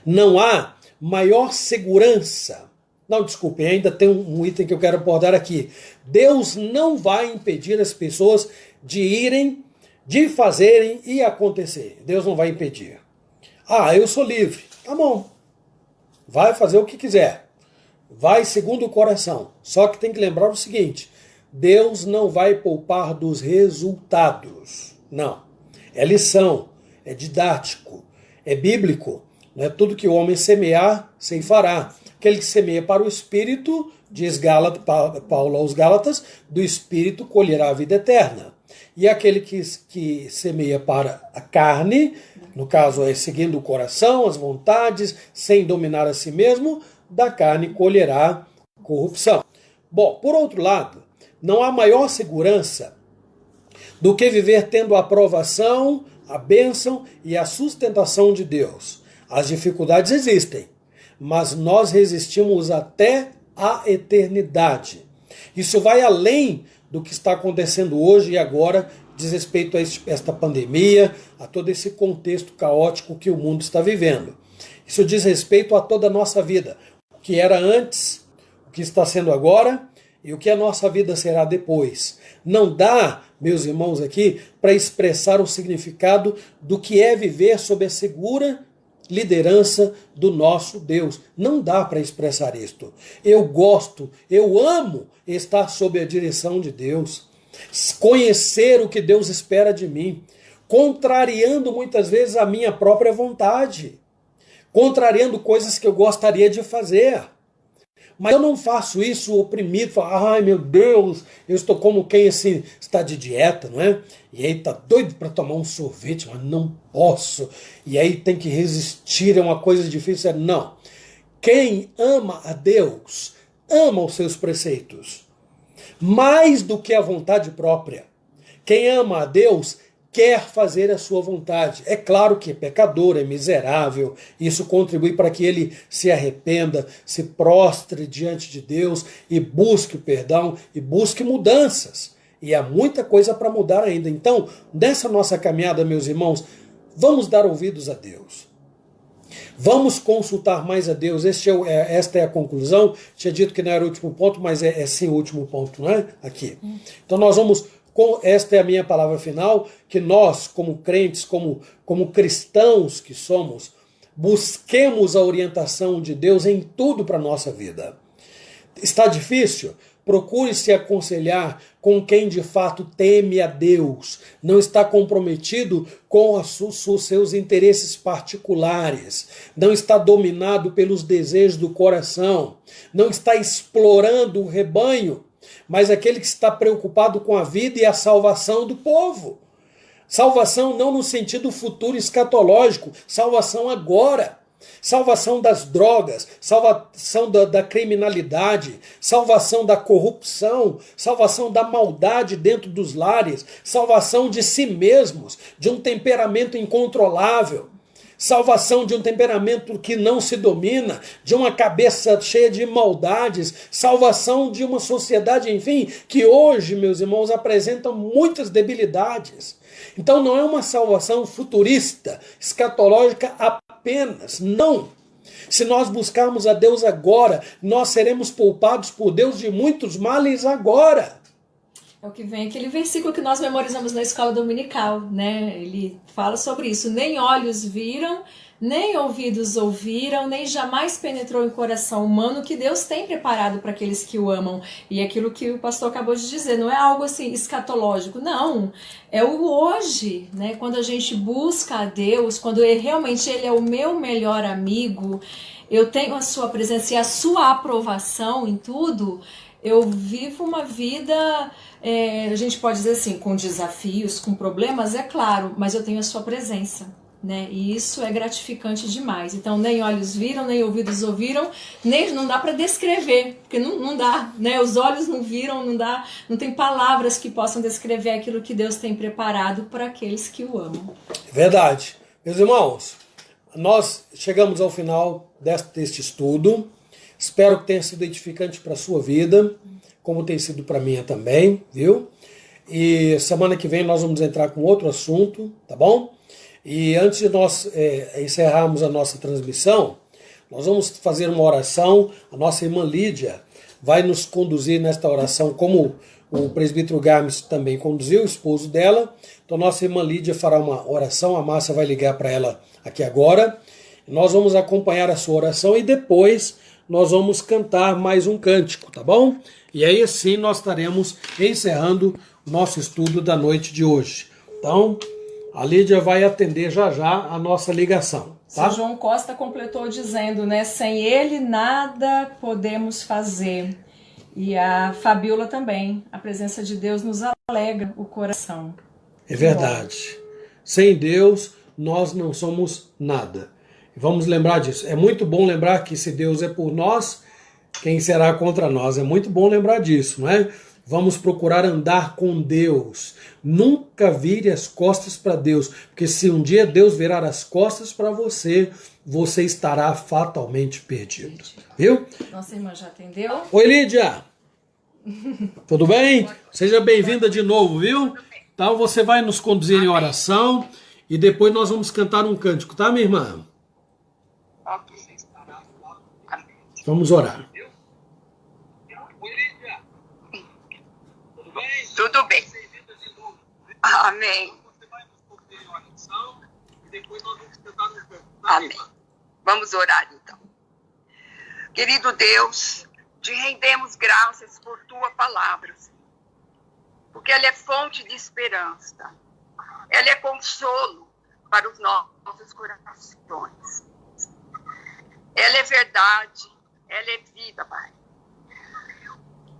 não há maior segurança. Não, desculpe, ainda tem um item que eu quero abordar aqui. Deus não vai impedir as pessoas de irem, de fazerem e acontecer. Deus não vai impedir. Ah, eu sou livre. Tá bom. Vai fazer o que quiser. Vai segundo o coração. Só que tem que lembrar o seguinte: Deus não vai poupar dos resultados. Não. É lição, é didático, é bíblico. Não é tudo que o homem semear, ceifará. Aquele que semeia para o Espírito, diz Paulo aos Gálatas, do Espírito colherá a vida eterna. E aquele que semeia para a carne, no caso é seguindo o coração, as vontades, sem dominar a si mesmo, da carne colherá corrupção. Bom, por outro lado, não há maior segurança do que viver tendo a aprovação, a bênção e a sustentação de Deus. As dificuldades existem, mas nós resistimos até a eternidade. Isso vai além do que está acontecendo hoje e agora, diz respeito a esta pandemia, a todo esse contexto caótico que o mundo está vivendo. Isso diz respeito a toda a nossa vida, o que era antes, o que está sendo agora e o que a nossa vida será depois. Não dá, meus irmãos aqui, para expressar o significado do que é viver sob a segura liderança do nosso Deus. Não dá para expressar isto. Eu gosto, eu amo estar sob a direção de Deus, conhecer o que Deus espera de mim, contrariando muitas vezes a minha própria vontade, contrariando coisas que eu gostaria de fazer. Mas eu não faço isso oprimido, falo, ai meu Deus, eu estou como quem assim, está de dieta, não é? E aí está doido para tomar um sorvete, mas não posso. E aí tem que resistir, é uma coisa difícil. Não. Quem ama a Deus, ama os seus preceitos. Mais do que a vontade própria. Quem ama a Deus, quer fazer a sua vontade. É claro que é pecador, é miserável, isso contribui para que ele se arrependa, se prostre diante de Deus e busque o perdão e busque mudanças. E há muita coisa para mudar ainda. Então, nessa nossa caminhada, meus irmãos, vamos dar ouvidos a Deus. Vamos consultar mais a Deus. Esta é a conclusão. Tinha dito que não era o último ponto, mas é sim o último ponto, não é? Aqui. Então nós vamos... Esta é a minha palavra final, que nós, como crentes, como cristãos que somos, busquemos a orientação de Deus em tudo para a nossa vida. Está difícil? Procure se aconselhar com quem de fato teme a Deus, não está comprometido com os seus interesses particulares, não está dominado pelos desejos do coração, não está explorando o rebanho, mas aquele que está preocupado com a vida e a salvação do povo. Salvação não no sentido futuro escatológico, salvação agora. Salvação das drogas, salvação da criminalidade, salvação da corrupção, salvação da maldade dentro dos lares, salvação de si mesmos, de um temperamento incontrolável. Salvação de um temperamento que não se domina, de uma cabeça cheia de maldades, salvação de uma sociedade, enfim, que hoje, meus irmãos, apresenta muitas debilidades. Então não é uma salvação futurista, escatológica apenas, não. Se nós buscarmos a Deus agora, nós seremos poupados por Deus de muitos males agora. É o que vem aquele versículo que nós memorizamos na escola dominical, né? Ele fala sobre isso. Nem olhos viram, nem ouvidos ouviram, nem jamais penetrou em coração humano que Deus tem preparado para aqueles que o amam. E aquilo que o pastor acabou de dizer, não é algo assim escatológico, não. É o hoje, né? Quando a gente busca a Deus, quando realmente Ele é o meu melhor amigo, eu tenho a sua presença e a sua aprovação em tudo, eu vivo uma vida, a gente pode dizer assim, com desafios, com problemas, é claro, mas eu tenho a sua presença, né? E isso é gratificante demais. Então, nem olhos viram, nem ouvidos ouviram, nem não dá para descrever, porque não dá, né? Os olhos não viram, não dá, não tem palavras que possam descrever aquilo que Deus tem preparado para aqueles que o amam. Verdade, Meus irmãos, nós chegamos ao final deste estudo. Espero que tenha sido edificante para a sua vida, como tem sido para a minha também, viu? E semana que vem nós vamos entrar com outro assunto, tá bom? E antes de nós encerrarmos a nossa transmissão, nós vamos fazer uma oração. A nossa irmã Lídia vai nos conduzir nesta oração, como o presbítero Games também conduziu, o esposo dela. Então nossa irmã Lídia fará uma oração, a Márcia vai ligar para ela aqui agora. Nós vamos acompanhar a sua oração e depois nós vamos cantar mais um cântico, tá bom? E aí assim nós estaremos encerrando o nosso estudo da noite de hoje. Então, a Lídia vai atender já já a nossa ligação. Tá? O João Costa completou dizendo, né? Sem ele nada podemos fazer. E a Fabiola também. A presença de Deus nos alegra o coração. É verdade. Sem Deus nós não somos nada. Vamos lembrar disso. É muito bom lembrar que se Deus é por nós, quem será contra nós? É muito bom lembrar disso, não é? Vamos procurar andar com Deus. Nunca vire as costas para Deus, porque se um dia Deus virar as costas para você, você estará fatalmente perdido. Viu? Nossa irmã já atendeu? Oi, Lídia! Tudo bem? Seja bem-vinda de novo, viu? Então você vai nos conduzir em oração e depois nós vamos cantar um cântico, tá, minha irmã? Vamos orar. Tudo bem. Amém. Amém. Vamos orar então. Querido Deus, te rendemos graças por tua palavra, porque ela é fonte de esperança. Ela é consolo para os nossos corações. Ela é verdade, ela é vida, Pai.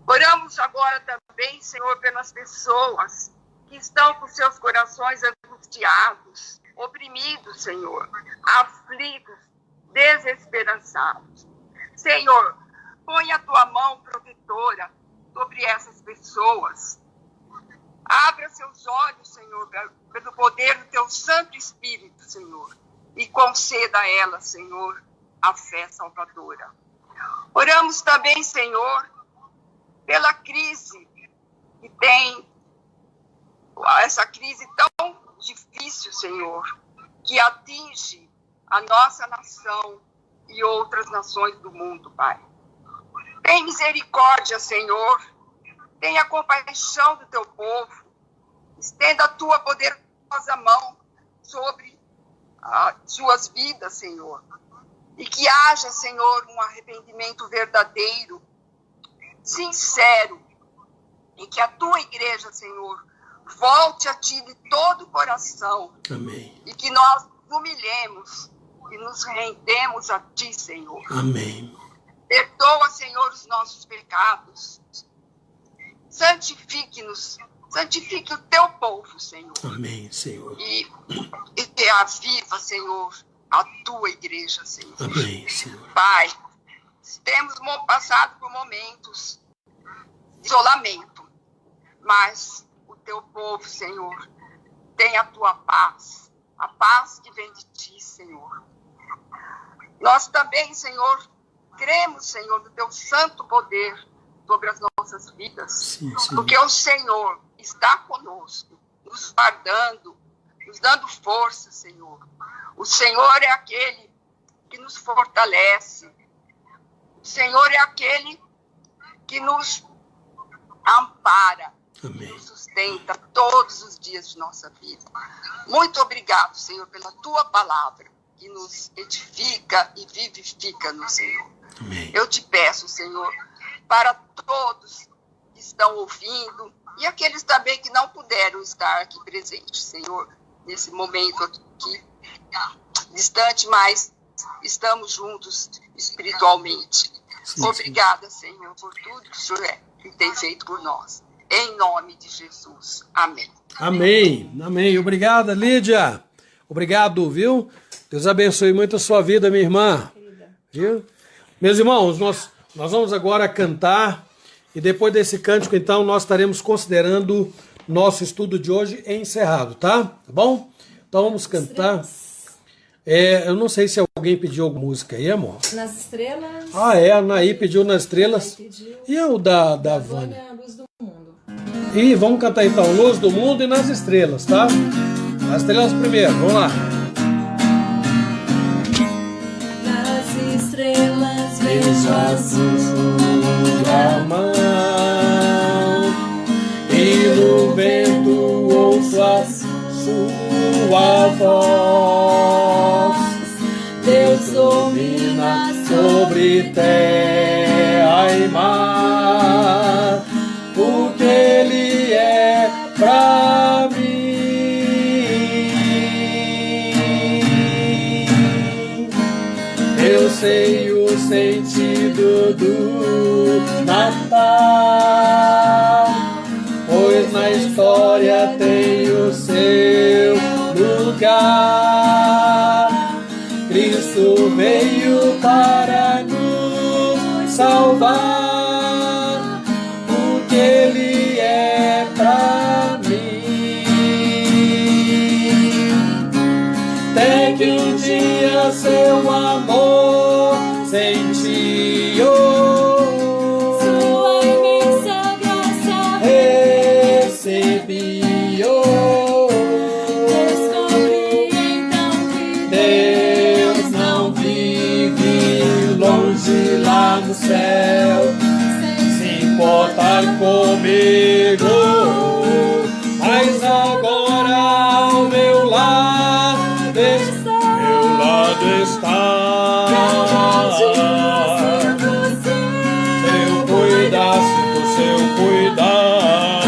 Oramos agora também, Senhor, pelas pessoas que estão com seus corações angustiados, oprimidos, Senhor, aflitos, desesperançados. Senhor, põe a tua mão protetora sobre essas pessoas. Abra seus olhos, Senhor, pelo poder do teu Santo Espírito, Senhor, e conceda a elas, Senhor, a fé salvadora. Oramos também, Senhor, pela crise que tem, essa crise tão difícil, Senhor, que atinge a nossa nação e outras nações do mundo, Pai. Tem misericórdia, Senhor, tenha compaixão do teu povo, estenda a tua poderosa mão sobre as suas vidas, Senhor, e que haja, Senhor, um arrependimento verdadeiro, sincero, e que a tua igreja, Senhor, volte a ti de todo o coração. Amém. E que nós nos humilhemos e nos rendemos a ti, Senhor. Amém. Perdoa, Senhor, os nossos pecados. Santifique-nos, santifique o teu povo, Senhor. Amém, Senhor. E reaviva, Senhor, a tua igreja, Senhor. Amém, Senhor. Pai, temos passado por momentos de isolamento, mas o teu povo, Senhor, tem a tua paz, a paz que vem de ti, Senhor. Nós também, Senhor, cremos, Senhor, no teu santo poder sobre as nossas vidas, Sim, porque o Senhor está conosco, nos guardando, nos dando força, Senhor. O Senhor é aquele que nos fortalece. O Senhor é aquele que nos ampara, Amém. nos sustenta todos os dias de nossa vida. Muito obrigado, Senhor, pela tua palavra, que nos edifica e vivifica no Senhor. Amém. Eu te peço, Senhor, para todos que estão ouvindo e aqueles também que não puderam estar aqui presentes, Senhor, nesse momento aqui, distante, mas estamos juntos espiritualmente. Sim, Obrigada, Senhor, por tudo que o Senhor tem feito por nós. Em nome de Jesus. Amém. Amém. Amém. Obrigada, Lídia. Obrigado, viu? Deus abençoe muito a sua vida, minha irmã. Viu? Meus irmãos, nós vamos agora cantar e depois desse cântico, então, nós estaremos considerando nosso estudo de hoje encerrado, tá? Tá bom? Então vamos cantar. Eu não sei se alguém pediu alguma música aí, amor. Nas estrelas. Ah, a Anaí pediu Nas Estrelas. Pediu. E o da Vânia? Vânia, Luz do Mundo. E vamos cantar então Luz do Mundo e Nas Estrelas, tá? Nas Estrelas primeiro, vamos lá. Nas estrelas vejo a sua mão, e no vento ouço a sua voz. Deus domina sobre terra e mar, porque Ele é pra mim. Eu sei o sentido do Natal, pois na história tem o seu lugar. Cristo veio para nos salvar, porque Ele é pra mim. Até que um dia seu amor senti, sua imensa graça recebi, descobri então que Deus não vive longe lá no céu, se importar comigo, mas agora o meu lado está. Seu cuidasse do seu cuidar,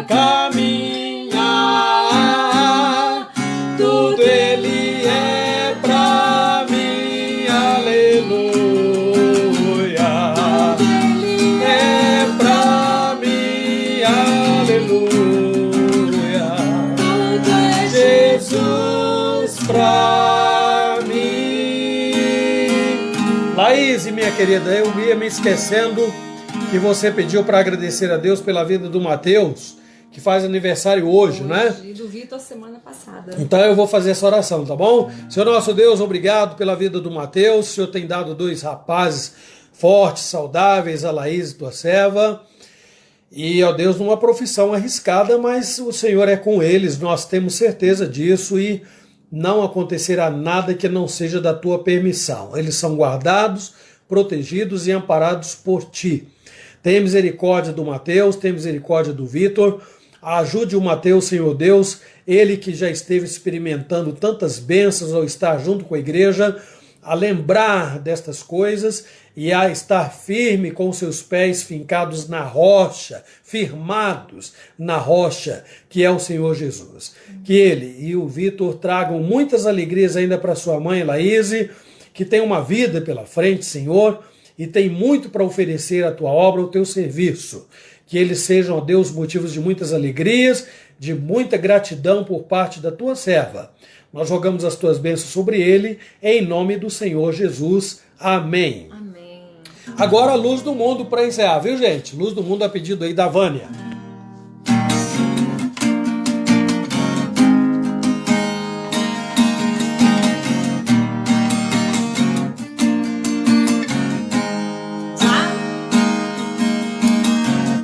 caminhar, tudo Ele é pra mim, aleluia. É pra mim, aleluia. Jesus pra mim. Laís, minha querida, eu ia me esquecendo que você pediu para agradecer a Deus pela vida do Mateus, que faz aniversário hoje, né? E do Vitor semana passada. Então eu vou fazer essa oração, tá bom? Senhor nosso Deus, obrigado pela vida do Mateus. O Senhor tem dado 2 rapazes fortes, saudáveis, a Laís e tua serva. E, ó Deus, numa profissão arriscada, mas o Senhor é com eles, nós temos certeza disso e não acontecerá nada que não seja da tua permissão. Eles são guardados, protegidos e amparados por ti. Tenha misericórdia do Mateus, tenha misericórdia do Vitor. Ajude o Mateus, Senhor Deus, ele que já esteve experimentando tantas bênçãos ao estar junto com a igreja, a lembrar destas coisas e a estar firme com seus pés fincados na rocha, firmados na rocha, que é o Senhor Jesus. Que ele e o Vitor tragam muitas alegrias ainda para sua mãe, Laíse, que tem uma vida pela frente, Senhor, e tem muito para oferecer à tua obra, ao teu serviço. Que eles sejam, ó Deus, motivos de muitas alegrias, de muita gratidão por parte da tua serva. Nós rogamos as tuas bênçãos sobre ele, em nome do Senhor Jesus. Amém. Amém. Agora a Luz do Mundo para encerrar, viu, gente? Luz do Mundo a pedido aí da Vânia.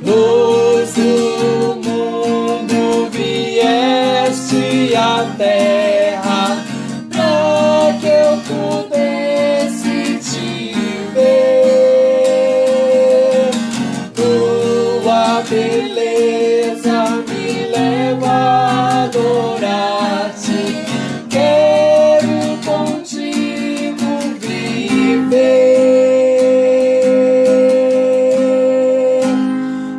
Luz do mundo vieste à terra, pra que eu pudesse te ver. Tua beleza me leva a adorar-te, quero contigo viver.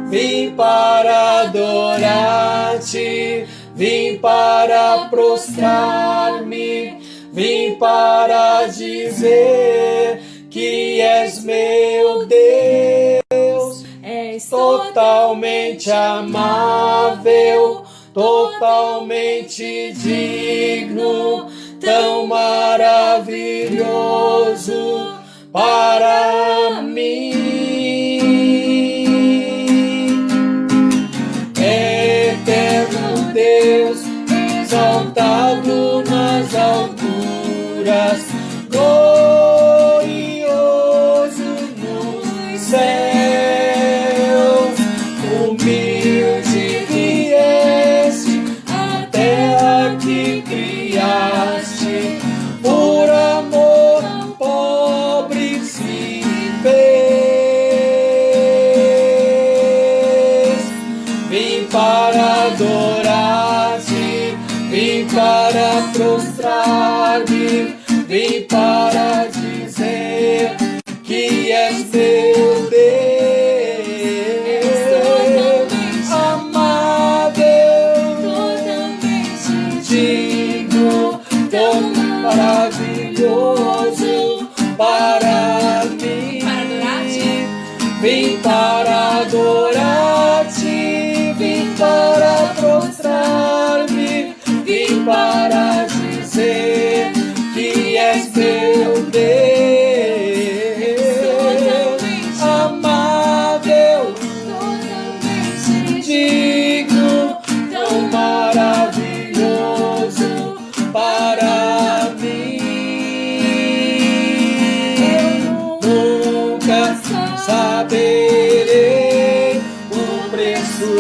Vim para adorar-te, vim para prostrar-me, vim para dizer que és meu Deus, És totalmente amável, totalmente digno, tão maravilhoso para mim. Eterno Deus, exaltado na vim para prostrar-me, vim para dizer que és meu Deus, amável, digno, tão maravilhoso para mim. Vim para adorar-te, vim para prostrar-me, vim para dizer que és meu Deus, amável, digno, tão maravilhoso para mim. Nunca saberei o preço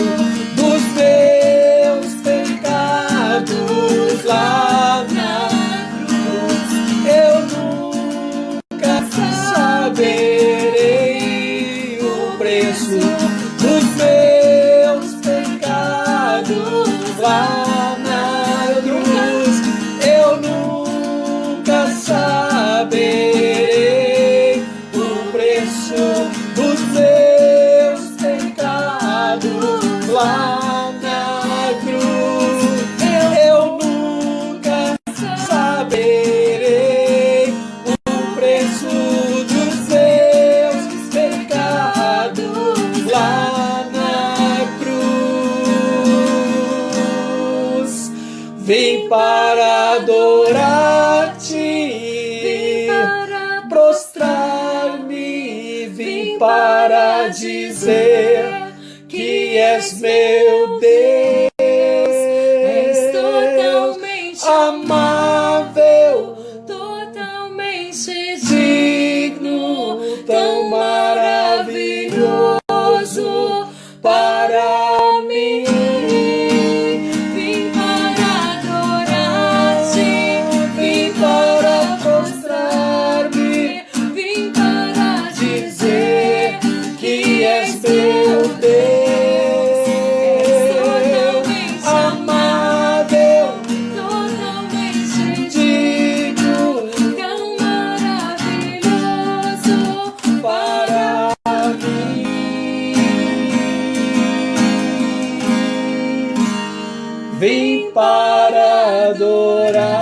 dos meus pecados lá na cruz. Eu nunca saberei o preço dos meus pecados lá na cruz. Eu nunca saberei o preço dos meus pecados lá na cruz. Eu nunca saberei o preço dos meus pecados lá na cruz. Vim para adorar-te, prostrar-me, vim para dizer que és meu Deus, És totalmente amável, totalmente digno, tão maravilhoso para mim. Vim para adorar-te, Vim para prostrar-me, vim para dizer que és meu Deus, amável, totalmente digno tão maravilhoso para mim. Vim para adorar-te.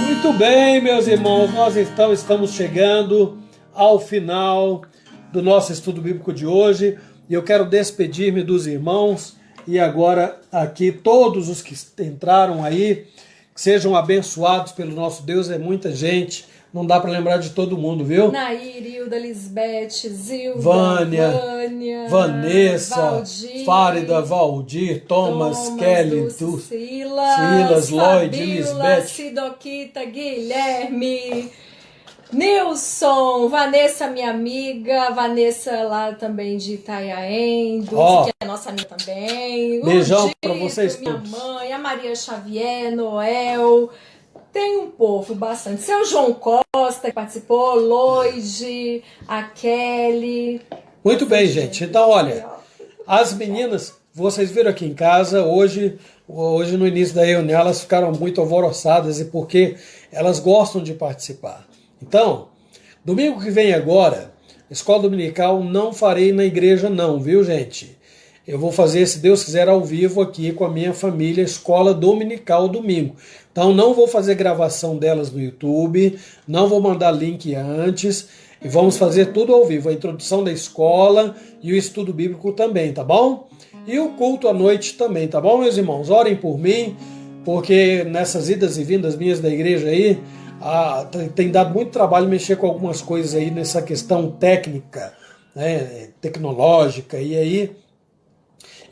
Muito bem, meus irmãos, nós então estamos chegando ao final do nosso estudo bíblico de hoje e eu quero despedir-me dos irmãos e agora aqui todos os que entraram aí, que sejam abençoados pelo nosso Deus. É muita gente, não dá para lembrar de todo mundo, viu? Nair, Hilda, Lisbeth, Zilda, Vânia, Vanessa, Vanessa, Fárida, Valdir, Thomas, Kelly, Silas, Lloyd, Fabíola, Lisbeth. Sidoquita, Guilherme, Nilson, Vanessa, minha amiga, Vanessa lá também de Itanhaém, Dulce, que é nossa amiga também. Beijão Ludito, pra vocês minha todos. mãe, a Maria Xavier, Noel. Tem um povo bastante. Seu João Costa que participou, Lloyd, a Kelly. Muito bem, gente. Então, olha, as meninas, vocês viram aqui em casa, hoje no início da reunião, elas ficaram muito alvoroçadas e porque elas gostam de participar. Então, domingo que vem agora, escola dominical não farei na igreja não, viu, gente? Eu vou fazer, se Deus quiser, ao vivo aqui com a minha família, escola dominical domingo. Então não vou fazer gravação delas no YouTube, não vou mandar link antes, e vamos fazer tudo ao vivo, a introdução da escola e o estudo bíblico também, tá bom? E o culto à noite também, tá bom, meus irmãos? Orem por mim, porque nessas idas e vindas minhas da igreja aí, tem dado muito trabalho mexer com algumas coisas aí nessa questão técnica, né, tecnológica, e aí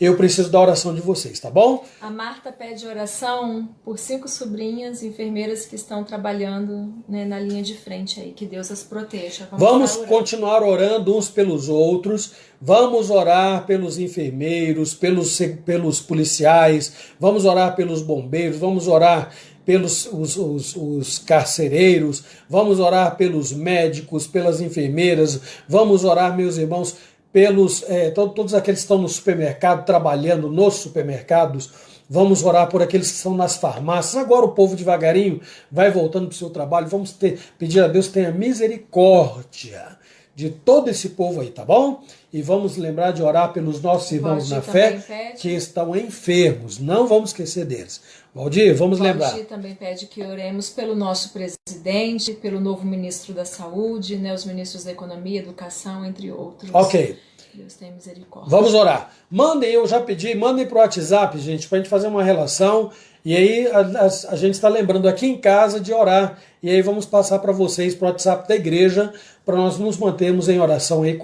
eu preciso da oração de vocês, tá bom? A Marta pede oração por 5 sobrinhas enfermeiras que estão trabalhando, né, na linha de frente aí. Que Deus as proteja. Vamos continuar orando uns pelos outros. Vamos orar pelos enfermeiros, pelos policiais. Vamos orar pelos bombeiros. Vamos orar pelos os carcereiros. Vamos orar pelos médicos, pelas enfermeiras. Vamos orar, meus irmãos, pelos todos aqueles que estão no supermercado, trabalhando nos supermercados. Vamos orar por aqueles que estão nas farmácias. Agora o povo devagarinho vai voltando para o seu trabalho. Vamos pedir a Deus que tenha misericórdia de todo esse povo aí, tá bom? E vamos lembrar de orar pelos nossos irmãos na fé que estão enfermos. Não vamos esquecer deles. Valdir, vamos lembrar. Valdir também pede que oremos pelo nosso presidente, pelo novo ministro da Saúde, né, os ministros da Economia, Educação, entre outros. Ok. Deus tenha misericórdia. Vamos orar. Mandem, eu já pedi, mandem para o WhatsApp, gente, para a gente fazer uma relação. E aí a gente está lembrando aqui em casa de orar. E aí vamos passar para vocês, para o WhatsApp da igreja, para nós nos mantermos em oração aí,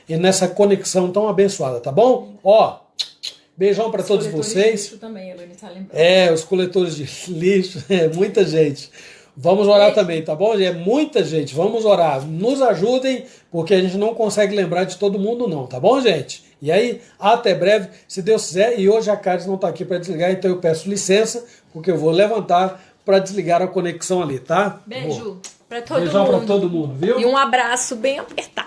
e nessa conexão tão abençoada, tá bom? Ó, beijão para todos vocês. Lixo também, a Elane tá lembrando. Os coletores de lixo, muita gente. Vamos orar também, tá bom? É muita gente, vamos orar. Nos ajudem, porque a gente não consegue lembrar de todo mundo não, tá bom, gente? E aí, até breve, se Deus quiser. E hoje a Cáris não está aqui para desligar, então eu peço licença, porque eu vou levantar para desligar a conexão ali, tá? Beijo para todo Beijão mundo. para todo mundo, viu? E um abraço bem apertado.